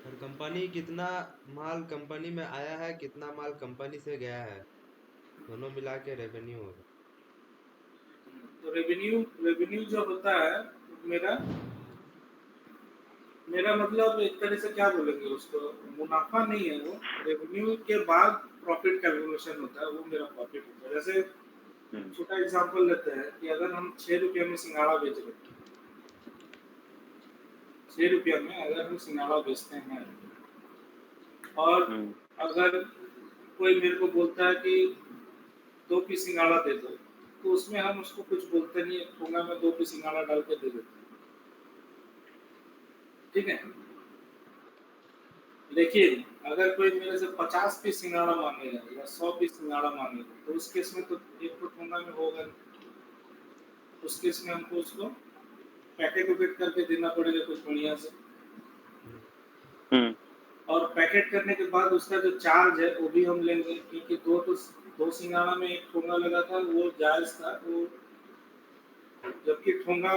सर कंपनी कितना माल कंपनी में आया है, कितना माल कंपनी से गया है, दोनों मिला के रेवेन्यू होगा। तो रेवेन्यू रेवेन्यू जो होता है मेरा मेरा मतलब एक तरह से क्या बोलेंगे उसको, मुनाफा नहीं है वो, रेवेन्यू के बाद प्रॉफिट कैलकुलेशन होता है, वो मेरा प्रॉफिट होता है। जैसे छोटा एग्जांपल लेते हैं कि अगर हम 6 रुपये में सिंगाड़ा बेच रहे हैं, 6 रुपये में अगर हम सिंगाड़ा बेचते हैं, और अगर कोई मेरे को बोलता है कि 2 पीस सिंगाड़ा दे दो, तो उसमें हम उसको कुछ बोलते नहीं है, ठोंगा में 2 पीस सिंगाड़ा डाल के दे देते हैं। ठीक है, देखिए, अगर कोई मेरे से 50 पीस सिंघाड़ा मांगेगा या 100 पीस सिंघाड़ा मांगेगा, तो उस केस में तो एक तो ठोंगा में होगा नहीं। उस केस में हमको उसको पैकेट वैकेट करके देना पड़ेगा कुछ बढ़िया से, हम्म और पैकेट करने के बाद उसका जो चार्ज है वो भी हम लेंगे, क्योंकि दो सिंघाड़ा में एक ठोंगा लगा था, वो जायज था वो, जबकि ठोंगा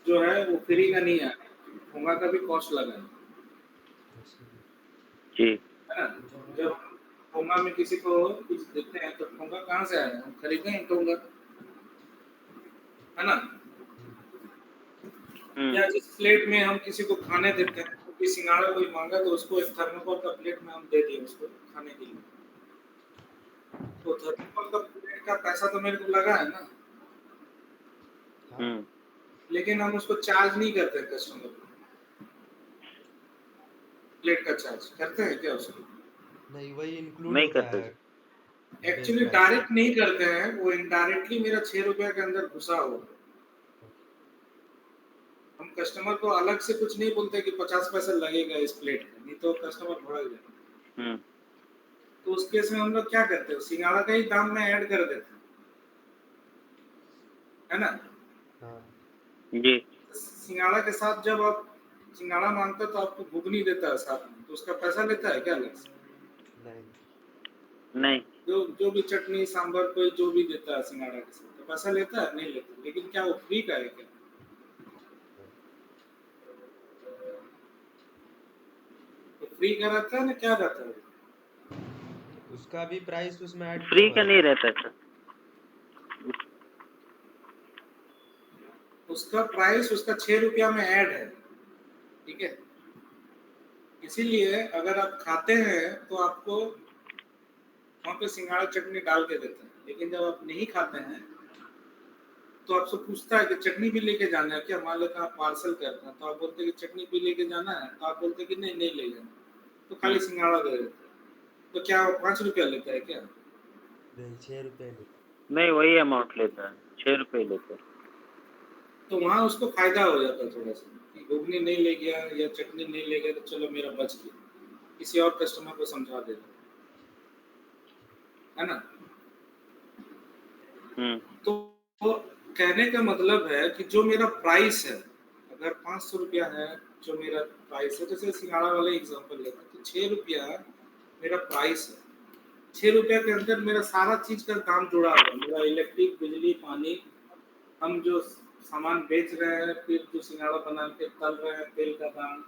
जो है वो फ्री का नहीं है, ठोंगा का भी कॉस्ट लगा है जी ना। जब ठोंगा में किसी को कुछ देते हैं तो ठोंगा कहाँ से आएगा, हम खरीदते हैं ठोंगा, है ना। या जिस प्लेट में हम किसी को खाने देते हैं, तो कोई सिंघाड़ा कोई मांगा तो उसको एक थर्मोकोल का प्लेट में हम दे दिए उसको खाने के लिए, तो थर्मोकोल का प्लेट का पैसा तो मेरे को लगा है ना, हाँ, लेकिन हम उसको चार्ज नहीं करते कस्टमर को, प्लेट का चार्ज करते हैं क्या उसको? नहीं वही इंक्लूड नहीं होता करते है बेस एक्चुअली प्राइस में। डायरेक्ट नहीं करते हैं, वो इनडायरेक्टली मेरा 6 रुपया के अंदर घुसा हुआ। हम कस्टमर को अलग से कुछ नहीं बोलते कि 50 पैसा लगेगा इस प्लेट का, नहीं तो कस्टमर भड़क जाएगा। हम्म तो उस केस में हम लोग क्या करते हैं, सिंघाड़ा का ही दाम में ऐड कर देते हैं, है ना। हाँ, जी सिंघाड़ा के साथ जब आप सिंघाड़ा मांगते हो तो आपको घुगनी देता है साथ में, तो उसका पैसा लेता है क्या अलग से? नहीं नहीं जो भी चटनी सांभर कोई जो भी देता है सिंघाड़ा के साथ, तो पैसा लेता है? नहीं लेता। लेकिन क्या वो फ्री का है क्या? तो फ्री का रहता है ना, क्या रहता है? उसका भी प्राइस उसमें ऐड फ्री क्यों का है? नहीं रहता सर। उसका प्राइस उसका 6 रुपया में ऐड है, ठीक है। इसीलिए अगर आप खाते हैं तो आपको वहाँ पे सिंघाड़ा चटनी डाल के देते हैं, लेकिन जब आप नहीं खाते हैं तो आपसे पूछता है कि चटनी भी लेके जाना है क्या। मान लेते हैं आप पार्सल करते हैं तो आप बोलते हैं कि चटनी भी लेके जाना है, तो आप बोलते हैं कि नहीं नहीं ले जाना, तो खाली हम्म सिंघाड़ा दे देते हैं। तो क्या 5 रुपया लेता है क्या? नहीं 6 रुपये लेता नहीं वही अमाउंट लेता है, 6 रुपये लेता है। तो वहाँ उसको फायदा हो जाता है थोड़ा सा, कि घुगनी नहीं ले गया या चटनी नहीं ले गया तो चलो मेरा बच गया, किसी और कस्टमर को समझा देता, है ना। हम्म तो कहने का मतलब है कि जो मेरा प्राइस है, अगर 500 रुपया है जो मेरा प्राइस है, जैसे सिंघाड़ा वाला एग्जांपल लेते हैं, तो 6 रुपया मेरा प्राइस है। 6 रुपया के अंदर मेरा सारा चीज का दाम जुड़ा हुआ है, मेरा इलेक्ट्रिक, बिजली, पानी, हम जो सामान बेच रहे हैं, फिर जो सिंघाड़ा बना के तल रहे हैं, तेल का दाम,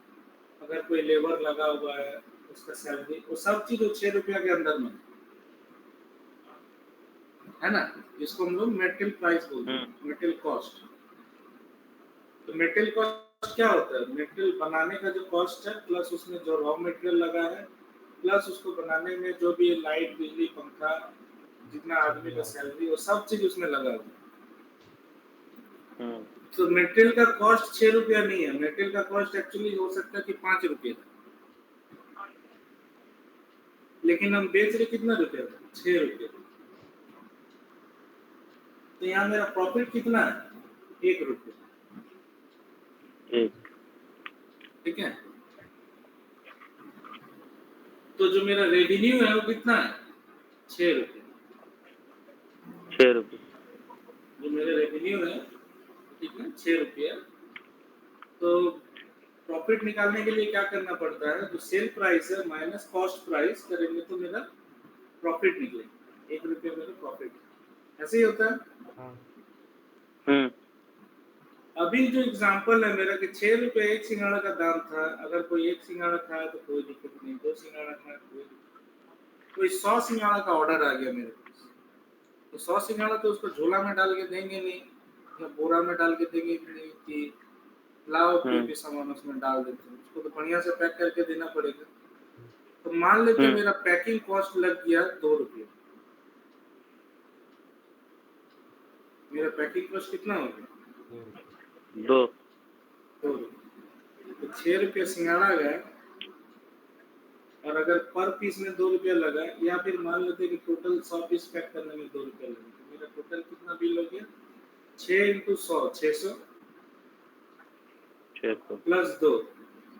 अगर कोई लेबर लगा हुआ है उसका सैलरी, वो सब चीज 6 रुपया के अंदर में है ना। जिसको हम लोग मेटेरियल प्राइस बोलते हम्म हैं, मेटेरियल कॉस्ट। तो मेटेरियल कॉस्ट क्या होता है? मेटेरियल बनाने का जो कॉस्ट है प्लस उसमें जो रॉ मेटेरियल लगा है, प्लस उसको बनाने में जो भी लाइट, बिजली, पंखा, जितना सब आदमी का मिला के। सैलरी, वो सब चीज उसमें लगा हुआ है। हम्म तो मेटेरियल का कॉस्ट 6 रुपया नहीं है, मेटेरियल का कॉस्ट एक्चुअली हो सकता है कि 5 रुपये, लेकिन हम बेच रहे कितना रुपया? 6 रुपये। तो यहाँ मेरा प्रॉफिट कितना है? 1 रुपया, ठीक ठीक है। तो जो मेरा रेवेन्यू है वो कितना है? 6 रुपये। 6 रुपये। जो मेरा रेवेन्यू है, ठीक है, 6 रुपया। तो प्रॉफिट निकालने के लिए क्या करना पड़ता है? जो सेल प्राइस है माइनस कॉस्ट प्राइस करेंगे तो मेरा प्रॉफिट निकलेगा, 1 रुपया मेरा प्रॉफिट। ऐसे ही होता है। हाँ, हम्म अभी जो एग्जांपल है मेरा कि 6 रुपये एक सिंघाड़ा का दाम था, अगर कोई एक सिंघाड़ा खाया तो कोई दिक्कत नहीं, दो सिंघाड़ा खाया कोई दिक्कत, कोई 100 सिंघाड़ा का ऑर्डर आ गया मेरे पास, तो 100 सिंघाड़ा तो उसको झोला में डाल के देंगे नहीं, या बोरा में डाल के देंगे नहीं कि लाओ कोई हम्म भी सामान उसमें डाल देते हैं, उसको तो बढ़िया से पैक करके देना पड़ेगा। तो मान लेते हम्म मेरा पैकिंग कॉस्ट लग गया 2 रुपये, मेरा पैकिंग कॉस्ट कितना हो गया? 2 रुपये। 2 2 रुपये। तो 6 रुपये सिंघाड़ा गया, और अगर पर पीस में 2 रुपया लगा, या फिर मान लेते कि टोटल 100 पीस पैक करने में 2 रुपया लगा, तो मेरा टोटल कितना बिल हो गया? 6 × 100, 600 600 प्लस 2,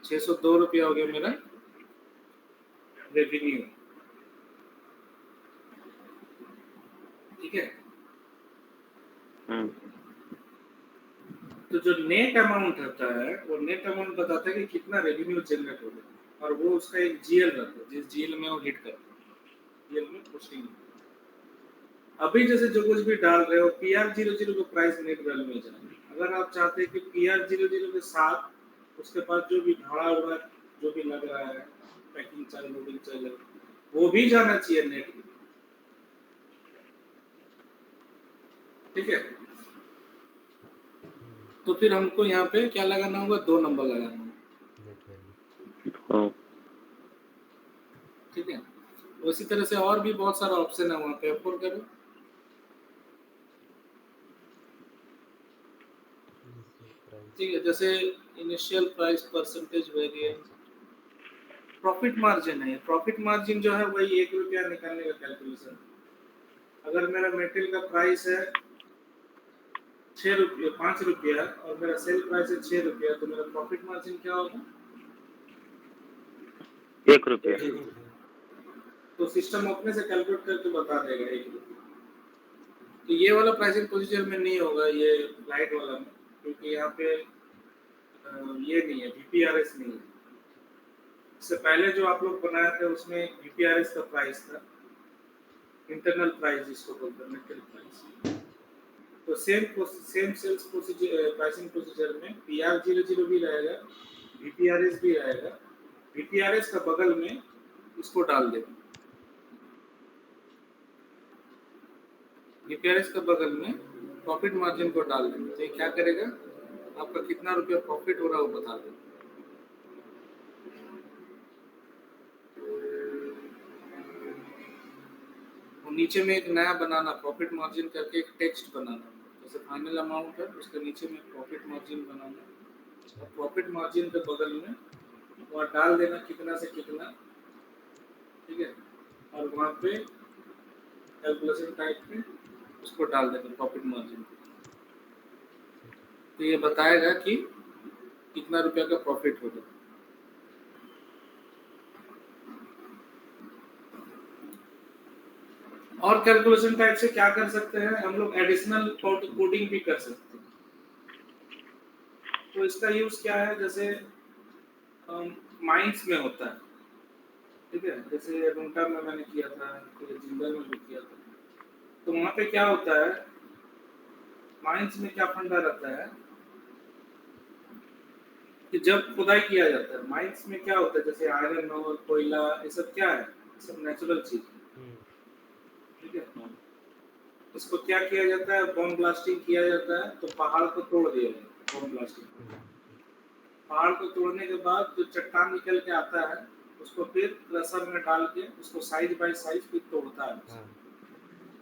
602 रुपया हो गया मेरा रेवेन्यू, ठीक है। तो जो नेट अमाउंट होता है वो नेट अमाउंट बताता है कि कितना रेवेन्यू जनरेट हो गया, और वो उसका एक जीएल रहता है, जिस जीएल में वो हिट करता है, जीएल में कुछ नहीं। अभी जैसे जो कुछ भी डाल रहे हो PR00 को प्राइस नेट वैल्यू में जाए। अगर आप चाहते हैं कि PR00 के साथ उसके बाद जो भी भाड़ा उड़ा जो भी लग रहा है, पैकिंग चार्ज लोडिंग चार्ज, वो भी जाना चाहिए नेट में, ठीक है। तो फिर हमको यहाँ पे क्या लगाना होगा, 2 नंबर लगाना होगा, नेट वैल्यू। ओ, ठीक है। उसी तरह से और भी बहुत सारा ऑप्शन है वहाँ पे, F4 करो, ठीक है। जैसे initial price, percentage variance, profit margin है। प्रॉफिट मार्जिन जो है वही 1 रुपया निकालने का कैलकुलेशन। अगर मेरा मेटेरियल का प्राइस है 6 रुपये, 5 रुपया, और मेरा सेल प्राइस है 6 रुपया, तो मेरा प्रॉफिट मार्जिन क्या होगा, 1 रुपया। 1 रुपया। तो सिस्टम अपने से कैलकुलेट करके बता देगा 1 रुपया। तो ये वाला प्राइसिंग प्रोसीजर में नहीं होगा, ये लाइट वाला में, क्योंकि यहाँ पे ये नहीं है, VPRS नहीं है। इससे पहले जो आप लोग बनाए थे उसमें VPRS का प्राइस था, इंटरनल प्राइस जिसको बोलते हैं, मेटेरियल प्राइस। तो same sales procedure, pricing procedure में PR00 भी रहेगा, VPRS भी रहेगा। VPRS का बगल में इसको डाल देगा, VPRS का बगल में प्रॉफिट मार्जिन को डाल देंगे। तो ये क्या करेगा, आपका कितना रुपया प्रॉफिट हो रहा है वो बता देगा। और नीचे में एक नया बनाना, प्रॉफिट मार्जिन करके एक टेक्स्ट बनाना, जैसे फाइनल अमाउंट है उसके नीचे में प्रॉफिट मार्जिन बनाना, और प्रॉफिट मार्जिन के बगल में वहाँ डाल देना कितना से कितना, ठीक है। और वहाँ पे कैलकुलेशन टाइप में उसको डाल देना प्रॉफिट मार्जिन। तो ये बताएगा कि कितना रुपया का प्रॉफिट होगा। और कैलकुलेशन टाइप से क्या कर सकते हैं हम लोग, एडिशनल कोडिंग भी कर सकते हैं। तो इसका यूज क्या है, जैसे माइंस में होता है, ठीक है। जैसे रुंटा में मैंने किया था, फिर जिंदल में भी किया था। तो वहाँ पे क्या होता है, माइंस में क्या फंडा रहता है कि जब खुदाई किया जाता है, माइंस में क्या होता है, जैसे आयरन और कोयला, ये सब क्या है, ये सब नेचुरल चीज है, ठीक है। इसको क्या किया जाता है, बॉम्ब ब्लास्टिंग किया जाता है, तो पहाड़ को तोड़ दिया जाता है बॉम्ब ब्लास्टिंग। पहाड़ को तोड़ने के बाद जो चट्टान निकल के आता है उसको फिर क्रशर में डाल के उसको साइज बाय साइज फिर तोड़ता है।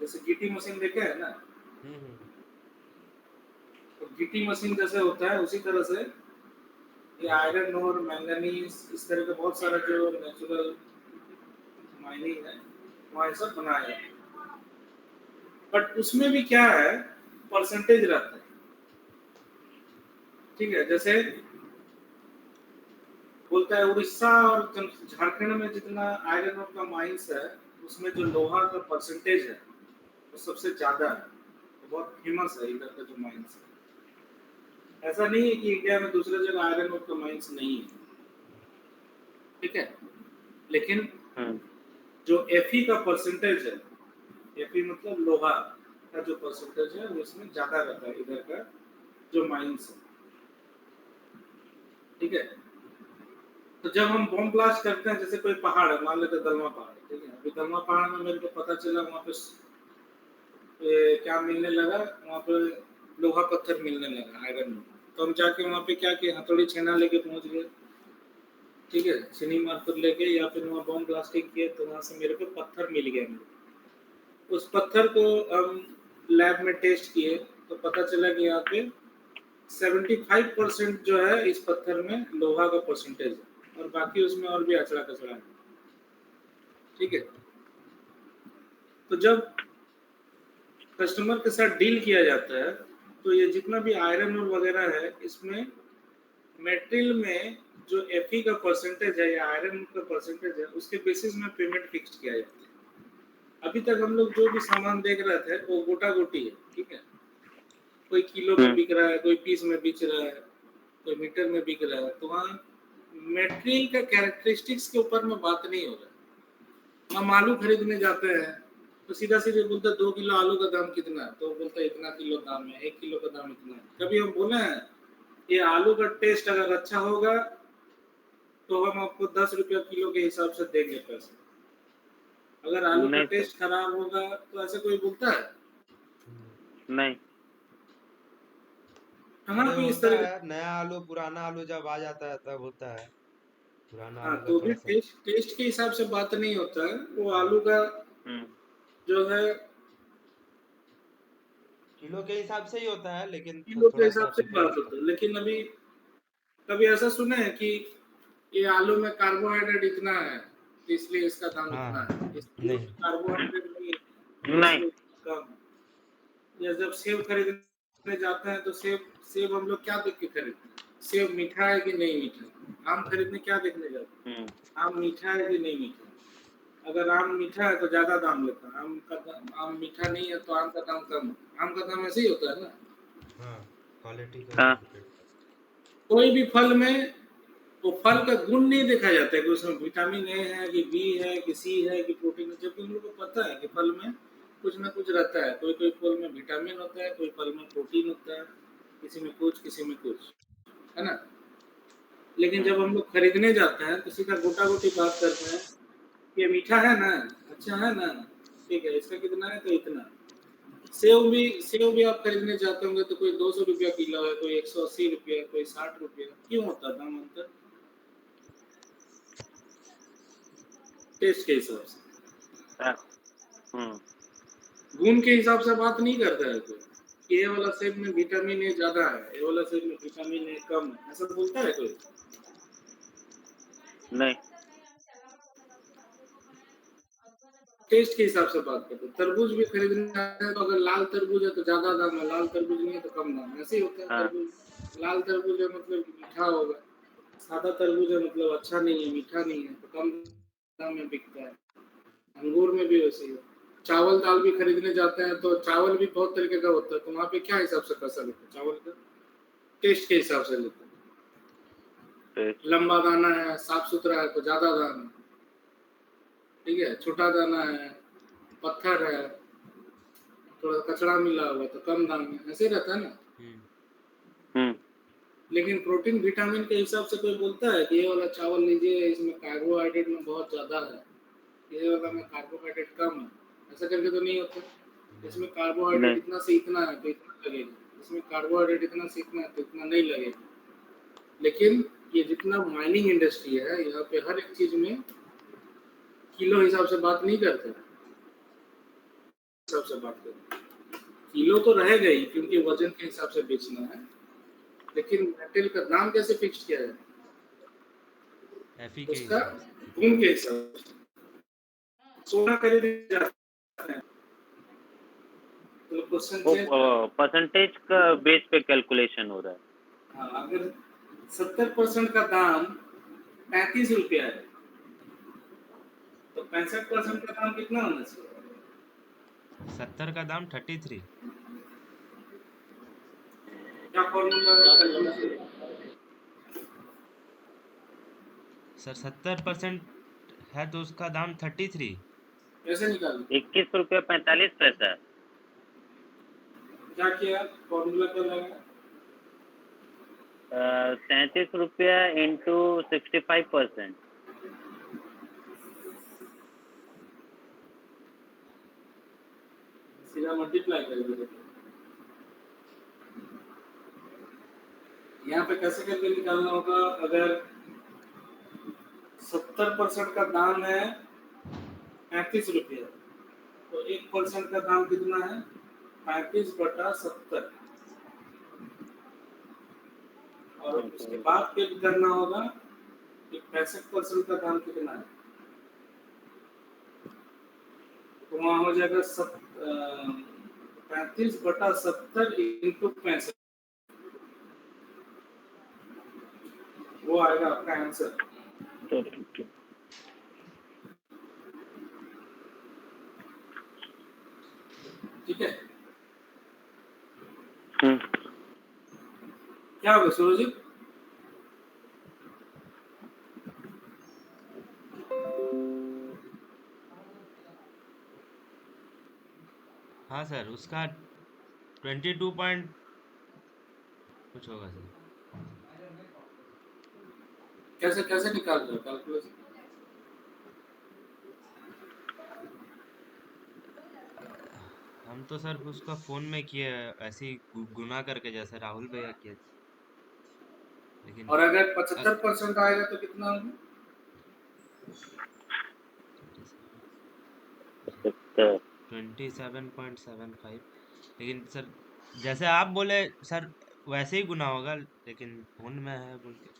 जैसे गिटी मशीन देखे है ना, तो गिटी मशीन जैसे होता है उसी तरह से ये आयरन और मैंगनीज, इस तरह का बहुत सारा जो नेचुरल माइनिंग है वहाँ सब बनाया है। बट उसमें भी क्या है, परसेंटेज रहता है, ठीक है। जैसे बोलता है उड़ीसा और झारखंड में जितना आयरन और का माइंस है उसमें जो लोहा का परसेंटेज है वो सबसे ज्यादा है, तो बहुत फेमस है इधर का जो माइंस है। ऐसा नहीं है कि इंडिया में दूसरे जगह आयरन और का माइंस नहीं है, ठीक है। लेकिन जो Fe का परसेंटेज है, Fe मतलब लोहा का जो परसेंटेज है वो इसमें ज्यादा रहता है इधर का जो माइंस है, ठीक है। तो जब हम बॉम्ब ब्लास्ट करते हैं, जैसे कोई पहाड़ है, मान लेते दलमा पहाड़, ठीक है। अभी दलमा पहाड़ में मेरे को पता चला वहाँ पे क्या मिलने लगा, वहाँ पे लोहा पत्थर मिलने लगा, आयरन में। तो हम जाके वहाँ पे क्या किए, हथौड़ी छेना लेके पहुँच गए, ठीक है, छीनी मार्फत लेके, या फिर वहाँ बॉम्ब ब्लास्टिंग किए, तो वहाँ से मेरे को पत्थर मिल गया। उस पत्थर को हम लैब में टेस्ट किए तो पता चला कि यहाँ पे 75% जो है इस पत्थर में लोहा का परसेंटेज है, और बाकी उसमें और भी अचड़ा कचड़ा है, ठीक है। तो जब कस्टमर के साथ डील किया जाता है तो ये जितना भी आयरन और वगैरह है इसमें मेटेरियल में जो Fe का परसेंटेज है या आयरन का परसेंटेज है उसके बेसिस में पेमेंट फिक्स किया जाता है। अभी तक हम लोग जो भी सामान देख रहे थे वो गोटा गोटी है, ठीक है। कोई किलो में बिक रहा है, कोई पीस में बिक रहा है, कोई मीटर में बिक रहा है, तो वहाँ मेटेरियल का कैरेक्टरिस्टिक्स के ऊपर में बात नहीं हो रहा है। हम आलू खरीदने जाते हैं तो सीधा सीधे बोलते हैं 2 किलो आलू का दाम कितना है, तो बोलते हैं इतना किलो दाम है, 1 किलो का दाम इतना है। कभी हम बोले हैं ये आलू का टेस्ट अगर अच्छा होगा तो हम आपको 10 रुपया किलो के हिसाब से देंगे पैसे। अगर आलू का नहीं सर, टेस्ट खराब होगा तो ऐसे कोई बोलता है? नहीं। कहाँ अरे भी इस होता तरह। है, नया आलू पुराना आलू जब आ जाता है तब होता है। पुराना हाँ, आलू का तो भी थोड़ा सा टेस्ट के हिसाब से बात नहीं होता है, वो आलू का हम्म, जो है किलो के हिसाब से ही होता है, लेकिन किलो के थोड़ा हिसाब सा से बात डिफरेंस होता है। लेकिन अभी कभी ऐसा सुना है कि ये आलू में कार्बोहाइड्रेट इतना है तो इसलिए इसका दाम इतना हाँ, है, इस आलू नहीं। में कार्बोहाइड्रेट नहीं है तो नहीं। इसलिए कम है। या जब सेब खरीदने जाते हैं तो सेब सेब हम लोग क्या देख के खरीदते हैं? सेब मीठा है कि नहीं मीठा। आम खरीदने क्या देखने जाते हम्म, हैं? आम मीठा है कि नहीं मीठा। अगर आम मीठा है तो ज्यादा दाम लेता है, आम मीठा नहीं है तो आम का दाम कम है। आम का दाम ऐसे ही होता है ना। हाँ, क्वालिटी के ऊपर हाँ। डिपेंड करता कोई भी फल में वो फल का गुण नहीं देखा जाता है कि उसमें विटामिन ए है कि बी है कि सी है कि प्रोटीन है, जबकि हम लोग को पता है कि फल में कुछ ना कुछ रहता है। कोई कोई फल में विटामिन होता है, कोई फल में प्रोटीन होता है, किसी में कुछ किसी में कुछ, है ना। लेकिन हम्म, जब हम लोग खरीदने जाते हैं तो सीधा गोटा गोटी बात करते हैं, ये मीठा है ना, अच्छा है ना, ठीक है, इसका कितना है तो इतना। सेव भी आप खरीदने जाते होंगे तो कोई 200 रुपया किलो है, कोई 180 रुपया, कोई 60 रुपया, क्यों होता है दाम अंतर? टेस्ट के हिसाब से, हाँ, हम्म, गुण के हिसाब से बात नहीं करता है कोई कि ये वाला सेब में विटामिन ए ज्यादा है, ये वाला सेब में विटामिन ए कम है, ऐसा बोलता है कोई? नहीं। टेस्ट के हिसाब से बात करते हैं। तरबूज भी खरीदने जाते हैं तो अगर लाल तरबूज है तो ज्यादा दाम है, लाल तरबूज नहीं है तो कम दाम है, ऐसे ही होता है। हाँ, तरबूज लाल तरबूज है मतलब मीठा होगा, सादा तरबूज है मतलब अच्छा नहीं है, मीठा नहीं है, तो कम दाम में बिकता है। अंगूर में भी वैसे ही है। चावल दाल भी खरीदने जाते हैं तो चावल भी बहुत तरीके का होता है, तो वहाँ पे क्या हिसाब से पैसा लेते हैं चावल का? टेस्ट के हिसाब से लेते हैं। टेस्ट। लंबा दाना है, साफ सुथरा है तो ज्यादा दाम है, ठीक है। छोटा दाना है, पत्थर है, थोड़ा कचड़ा मिला हुआ तो कम दाम में, ऐसे रहता है ना। है। हम्म, लेकिन प्रोटीन विटामिन के हिसाब से कोई बोलता है कि ये वाला चावल लीजिए इसमें कार्बोहाइड्रेट में बहुत ज्यादा है, ये वाला में कार्बोहाइड्रेट कम है, ऐसा करके तो नहीं होता। इसमें कार्बोहाइड्रेट नहीं। इतना से इतना है तो इतना लगेगा, इसमें कार्बोहाइड्रेट इतना से इतना है तो इतना नहीं लगेगा। लेकिन ये जितना माइनिंग इंडस्ट्री है यहाँ पे हर एक चीज में किलो हिसाब से बात नहीं करते, हिसाब से बात करते। किलो तो रहेगा ही क्योंकि वजन के हिसाब से बेचना है, लेकिन मेटेरियल का दाम कैसे फिक्स किया है? एफी के उसका हिसाब से। गुण के हिसाब से। सोना खरीदने जाते हैं तो क्वेश्चन वो चेंज। परसेंटेज का बेस पे कैलकुलेशन हो रहा है। हाँ, अगर 70% का दाम 35 रुपया है तो 65% का दाम कितना होना चाहिए? 70 का दाम 33। क्या फॉर्मूला कैलकुलेशन? सर 70% है तो उसका दाम 33। कैसे निकालें? 21 रुपया 45 पैसा। क्या किया, फॉर्मूला क्या लगा? 37 रुपया इंटू 65%। सीधा मल्टीप्लाई कर दीजिए। यहाँ पे कैसे करके निकालना होगा? अगर 70% का दाम है 35 रुपया तो 1% का दाम कितना है? 35/70। और उसके बाद फिर करना होगा कि 65% का दाम कितना है, तो वहाँ हो जाएगा 35/70 इंटू 65। वो आएगा आपका आंसर। तो ठीक है। ठीक है, हम्म, क्या होगा सूरज? हाँ सर, उसका 22 पॉइंट कुछ होगा सर। कैसे कैसे निकाल रहे हो कैलकुलेशन? हम तो सर उसका फोन में किए, ऐसे ही गुना करके, जैसे राहुल भैया किए थे। लेकिन और अगर 75% आएगा तो कितना होगा? 27.75। लेकिन सर जैसे आप बोले सर, वैसे ही गुना होगा, लेकिन फोन में है बोल के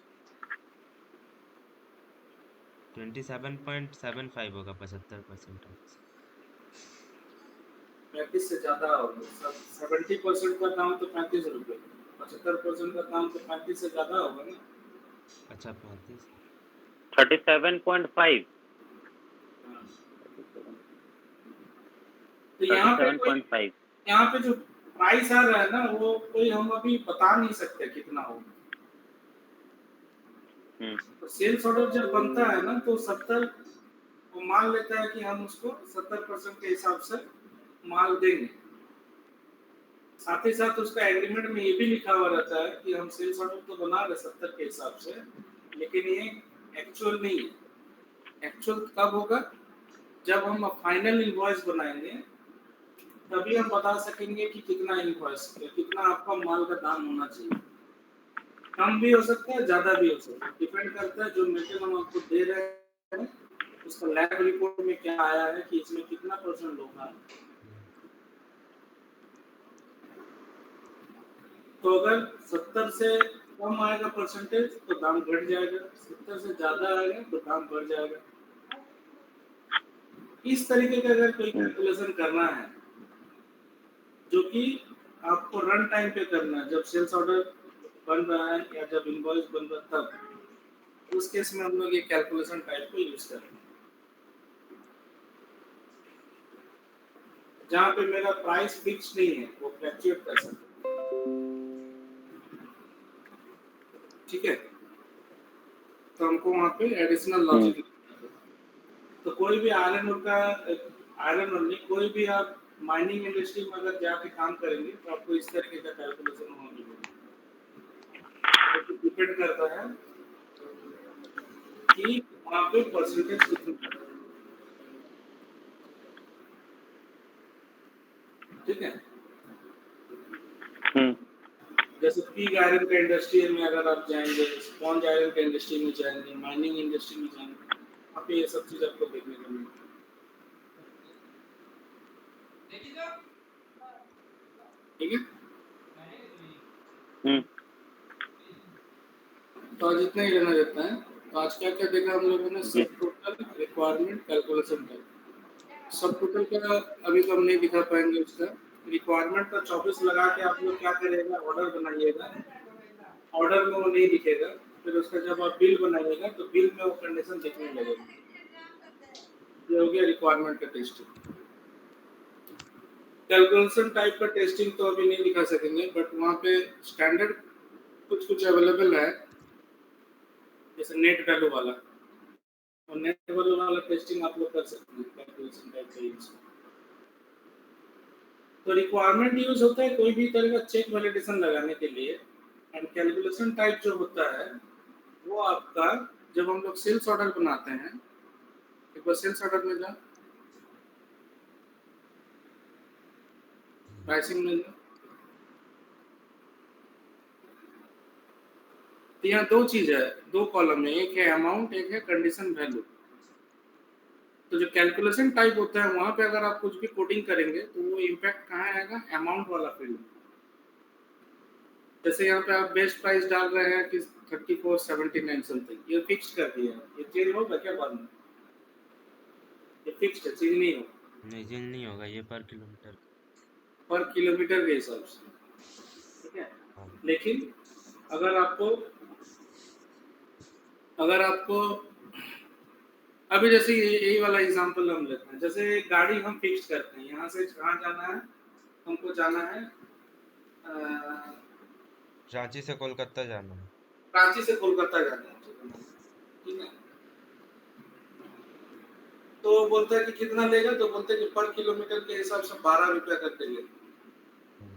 27.75 होगा 75%। 35 से ज्यादा होगा। 70% का दाम तो 35 रुपए, 75% का दाम तो 35 से ज्यादा होगा ना। अच्छा 35। 37.5। हाँ। तो यहाँ पे कोई, 37.5। यहाँ पे जो प्राइस आ रहा है ना, वो कोई हम अभी बता नहीं सकते कितना होगा। तो सेल्स ऑर्डर जब बनता है ना तो 70, वो मान लेता है कि हम उसको 70% के हिसाब से माल देंगे। साथ ही साथ उसका एग्रीमेंट में ये भी लिखा हुआ रहता है कि हम सेल्स ऑर्डर तो बना रहे 70 के हिसाब से, लेकिन ये एक्चुअल नहीं है। एक्चुअल कब होगा? जब हम फाइनल इनवॉइस बनाएंगे, तभी हम बता सकेंगे कि कितना इनवॉइस, कितना आपका माल का दाम होना चाहिए। कम भी हो सकता है, ज्यादा भी हो सकता है, डिपेंड करता है जो मेटेरियल हम आपको दे रहे हैं उसका लैब रिपोर्ट में क्या आया है कि इसमें कितना परसेंट होगा। तो अगर 70 से कम आएगा परसेंटेज तो दाम घट जाएगा, 70 से ज्यादा आएगा तो दाम बढ़ जाएगा। इस तरीके का अगर कोई कैलकुलेशन करना है, जो कि आपको रन टाइम पे करना है, जब सेल्स ऑर्डर बन रहा है या जब इनवॉइस बन रहा है, तब उस केस में हम लोग ये कैलकुलेशन टाइप को यूज करेंगे, जहाँ पे मेरा प्राइस फिक्स नहीं है, वो फ्लक्चुएट कर सकता है। ठीक है, तो हमको वहाँ पे एडिशनल लॉजिक। तो कोई भी आयरन ओर का, आयरन ओर नहीं, कोई भी आप माइनिंग इंडस्ट्री में अगर जाके काम करेंगे तो आपको इस तरीके का कैलकुलेशन होना मिलेगा। तो डिपेंड करता है कि वहाँ पे परसेंटेज कितना है। ठीक है, जैसे पिग आयरन का इंडस्ट्री में अगर आप जाएंगे, स्पॉन्ज आयरन का इंडस्ट्री में जाएंगे, माइनिंग इंडस्ट्री में जाएंगे, वहाँ पे ये सब चीज आपको देखने को मिलेगा। ठीक है, तो आज इतना ही लेना देता है। तो आज क्या क्या देखा हम लोगों ने? सब टोटल, रिक्वायरमेंट, कैलकुलेशन टाइप। सब टोटल का अभी तो हम नहीं दिखा पाएंगे उसका। रिक्वायरमेंट का 24 लगा के आप लोग क्या करिएगा, ऑर्डर बनाइएगा। ऑर्डर में वो नहीं दिखेगा, फिर उसका जब आप बिल बनाइएगा तो बिल में वो कंडीशन दिखने लगेगा। ये हो गया रिक्वायरमेंट का टेस्टिंग। कैलकुलेशन टाइप का टेस्टिंग तो अभी नहीं दिखा सकेंगे, बट वहाँ पे स्टैंडर्ड कुछ कुछ अवेलेबल है, जैसे नेट वैल्यू वाला, और नेट वैल्यू वाला टेस्टिंग आप लोग कर सकते हैं कैलकुलेशन टाइप का यूज। तो रिक्वायरमेंट यूज होता है कोई भी तरह का चेक वैलिडेशन लगाने के लिए, एंड कैलकुलेशन टाइप जो होता है वो आपका, जब हम लोग सेल्स ऑर्डर बनाते हैं, एक बार सेल्स ऑर्डर में जाओ, प्राइसिंग में जाओ, तो यहाँ दो चीज है, दो कॉलम है, एक है अमाउंट, एक है कंडीशन वैल्यू। तो जो कैलकुलेशन टाइप होता है वहां पे अगर आप कुछ भी कोडिंग करेंगे तो वो इम्पैक्ट कहाँ आएगा? अमाउंट वाला फील्ड। जैसे यहाँ पे आप बेस्ट प्राइस डाल रहे हैं कि 3479 समथिंग, ये फिक्स कर दिया है, ये चेंज होगा क्या बाद में? ये फिक्स्ड है, चेंज नहीं होगा। नहीं, चेंज नहीं होगा, ये पर किलोमीटर। पर किलोमीटर के हिसाब से। ठीक है, हाँ। लेकिन अगर आपको अगर आपको अभी जैसे यही वाला एग्जांपल हम लेते हैं, जैसे गाड़ी हम फिक्स करते हैं, यहाँ से कहाँ जाना है, हमको जाना है रांची से कोलकाता जाना है। रांची से कोलकाता जाना है, ठीक है। तो वो बोलता है कि कितना लेगा, तो बोलते हैं कि पर किलोमीटर के हिसाब से 12 रुपया करके लेगा, हम्म,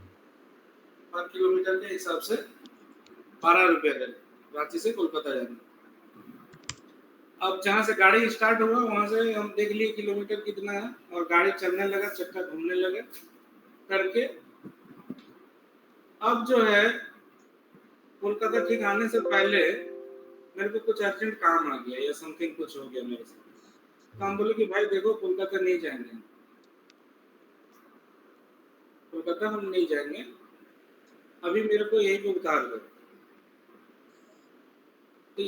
पर किलोमीटर के हिसाब से 12 रुपया करेगा रांची से कोलकाता जाना। अब जहाँ से गाड़ी स्टार्ट हुआ वहां से हम देख लिए किलोमीटर कितना है, और गाड़ी चलने लगा, चक्का घूमने लगा करके, अब जो है कोलकाता ठीक आने से पहले मेरे को कुछ अर्जेंट काम आ गया या समथिंग कुछ हो गया मेरे साथ, तो हम हम्म, बोले कि भाई देखो कोलकाता नहीं जाएंगे, कोलकाता हम नहीं जाएंगे, अभी मेरे को यही पे उतार दो। तो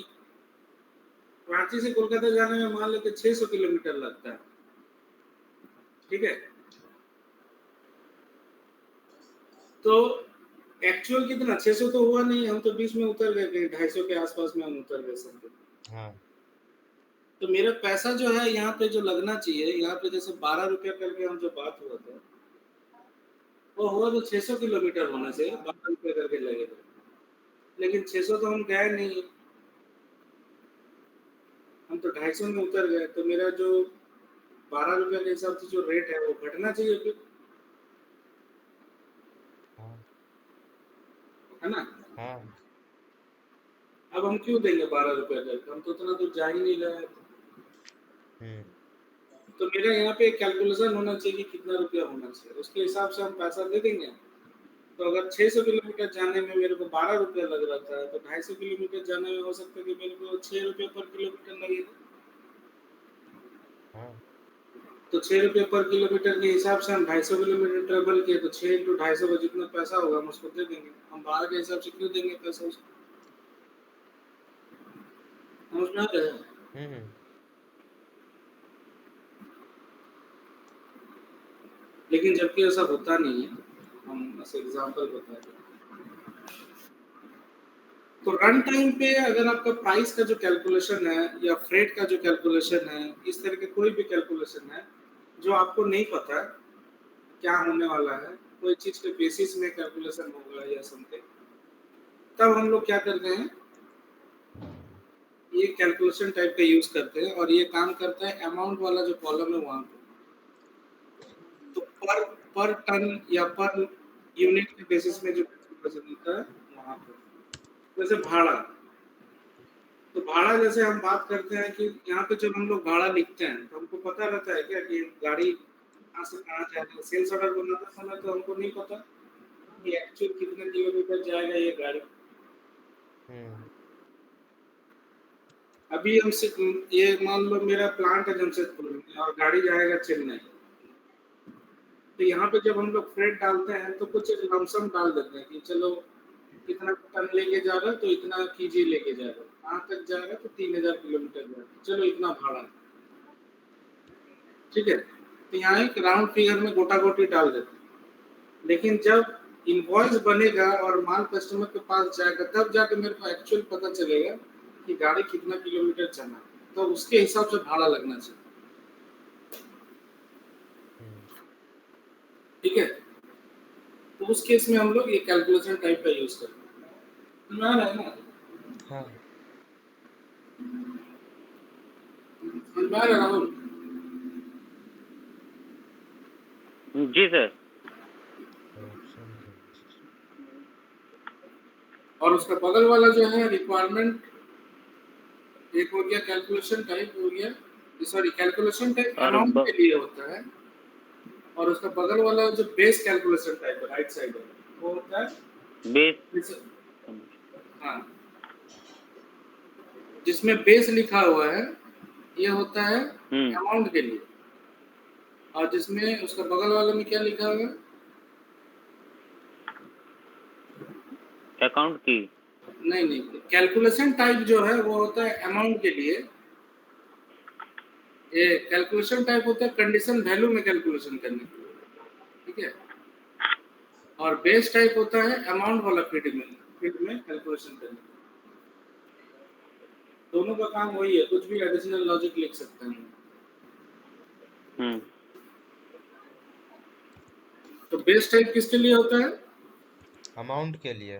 रांची से कोलकाता जाने में मान लेते 600 किलोमीटर लगता है, ठीक है। तो एक्चुअल कितना 600 तो हुआ नहीं, हम तो बीच में उतर गए, कहीं 250 के आसपास में हम उतर गए समथिंग। हाँ, तो मेरा पैसा जो है यहाँ पे जो लगना चाहिए, यहाँ पे जैसे 12 रुपया करके हम जो बात हुआ था, वो हुआ तो 600 किलोमीटर होना चाहिए, 12 रुपया करके लगेगा, लेकिन 600 तो हम गए नहीं, हम तो 250 में उतर गए, तो मेरा जो 12 रुपया के हिसाब से जो रेट है वो घटना चाहिए फिर, हाँ, है ना। हाँ, अब हम क्यों देंगे 12 रुपया करके, हम तो उतना दूर जा ही नहीं रहे। हम्म, तो मेरा यहाँ पे कैलकुलेशन होना चाहिए कि कितना रुपया होना चाहिए, उसके हिसाब से हम पैसा दे देंगे। तो अगर 600 किलोमीटर जाने में मेरे को 12 रुपया लग रहा था, तो 250 किलोमीटर जाने में हो सकता है कि मेरे को 6 रुपये पर किलोमीटर लगेगा। हाँ, तो 6 रुपये पर किलोमीटर के हिसाब से हम 250 किलोमीटर ट्रेवल किए, तो 6 इंटू 250 का जितना पैसा होगा हम उसको दे देंगे। हम 12 के हिसाब से क्यों देंगे पैसा उसको, समझ में आ रहा है। हम्म, लेकिन जबकि ऐसा होता नहीं है, हम ऐसे एग्जाम्पल बता रहे हैं। तो रन टाइम पे अगर आपका प्राइस का जो कैलकुलेशन है या फ्रेट का जो कैलकुलेशन है, इस तरह के कोई भी कैलकुलेशन है जो आपको नहीं पता क्या होने वाला है, कोई चीज के बेसिस में कैलकुलेशन होगा या समथिंग, तब हम लोग क्या करते हैं, ये कैलकुलेशन टाइप का यूज करते हैं, और ये काम करता है अमाउंट वाला जो कॉलम है वहां पे। तो पर पर टन या पर यूनिट के बेसिस में जो कैलकुलेशन होता है वहां पे, जैसे भाड़ा। तो भाड़ा जैसे हम बात करते हैं कि यहाँ पे जब हम लोग भाड़ा लिखते हैं तो हमको पता रहता है क्या कि गाड़ी कहाँ से कहाँ जाएगा। सेल्स ऑर्डर बनाते समय तो हमको नहीं पता कि एक्चुअल कितने किलोमीटर जाएगा ये गाड़ी। हम्म, अभी हम ये मान लो मेरा प्लांट है जमशेदपुर में और गाड़ी जाएगा चेन्नई, तो यहाँ पे जब हम लोग फ्रेट डालते हैं तो कुछ लमसम डाल देते हैं कि चलो इतना टन लेके जा रहा है तो इतना केजी लेके जा रहा है, कहाँ तक जाएगा तो 3000 किलोमीटर जाएगा, चलो इतना भाड़ा है, ठीक है। तो यहाँ एक राउंड फिगर में गोटा गोटी डाल देते हैं। लेकिन जब इनवॉइस बनेगा और माल कस्टमर के पास जाएगा, तब जाके मेरे को एक्चुअल पता चलेगा कि गाड़ी कितना किलोमीटर चला है, तो उसके हिसाब से भाड़ा लगना चाहिए, हम्म, ठीक है। तो उस केस में हम लोग ये कैलकुलेशन टाइप का यूज करते हैं, समझ में आ रहा है ना, हाँ, समझ में आ रहा है राहुल। जी सर। ऑप्शन और उसका बगल वाला जो है रिक्वायरमेंट, एक हो गया कैलकुलेशन टाइप हो गया, सॉरी कैलकुलेशन टाइप और अमाउंट के लिए होता है, और उसका बगल वाला जो बेस कैलकुलेशन टाइप है राइट साइड में वो होता बेस। है, हाँ, जिसमें बेस लिखा हुआ है ये होता है अमाउंट के लिए, और जिसमें उसका बगल वाले में क्या लिखा हुआ है, अकाउंट की। नहीं नहीं, कैलकुलेशन टाइप जो है वो होता है अमाउंट के लिए, ये कैलकुलेशन टाइप होता है कंडीशन वैल्यू में कैलकुलेशन करने के लिए, ठीक है। और बेस टाइप होता है अमाउंट वाला फील्ड में कैलकुलेशन करने के लिए। दोनों का काम वही है, कुछ भी एडिशनल लॉजिक लिख सकते हैं। तो बेस टाइप किसके लिए होता है? अमाउंट के लिए।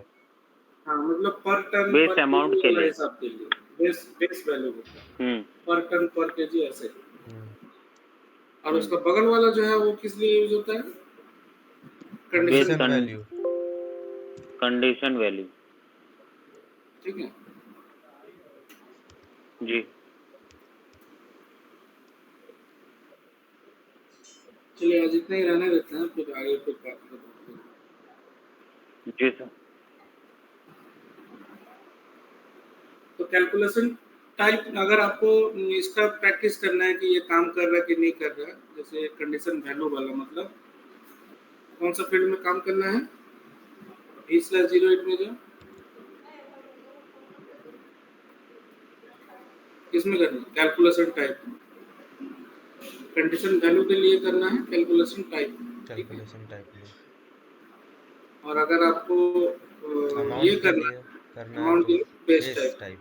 हाँ, मतलब पर टन बेस पर अमाउंट केजी के वाला लिए। हिसाब के लिए बेस वैल्यू होता है, हम्म पर टन पर केजी ऐसे। हम्म, और उसका बगल वाला जो है वो किस लिए यूज होता है? Condition. Condition value. Condition value. ठीक है। जी चलिए आज इतना ही रहने देते हैं, फिर आगे फिर बात करते हैं। जी सर। तो कैलकुलेशन टाइप, अगर आपको इसका प्रैक्टिस करना है कि ये काम कर रहा है कि नहीं कर रहा है, जैसे कंडीशन वैल्यू वाला, मतलब कौन सा फील्ड में काम करना है? V/08 में जो किसमें करना है? Calculation type. कंडीशन वैल्यू के लिए करना है कैलकुलेशन टाइप। ठीक है। कैलकुलेशन टाइप में। और अगर आपको ये अमाउंट के करना लिए है करना है अमाउंट के तो लिए बेस बेस टाइप। टाइप।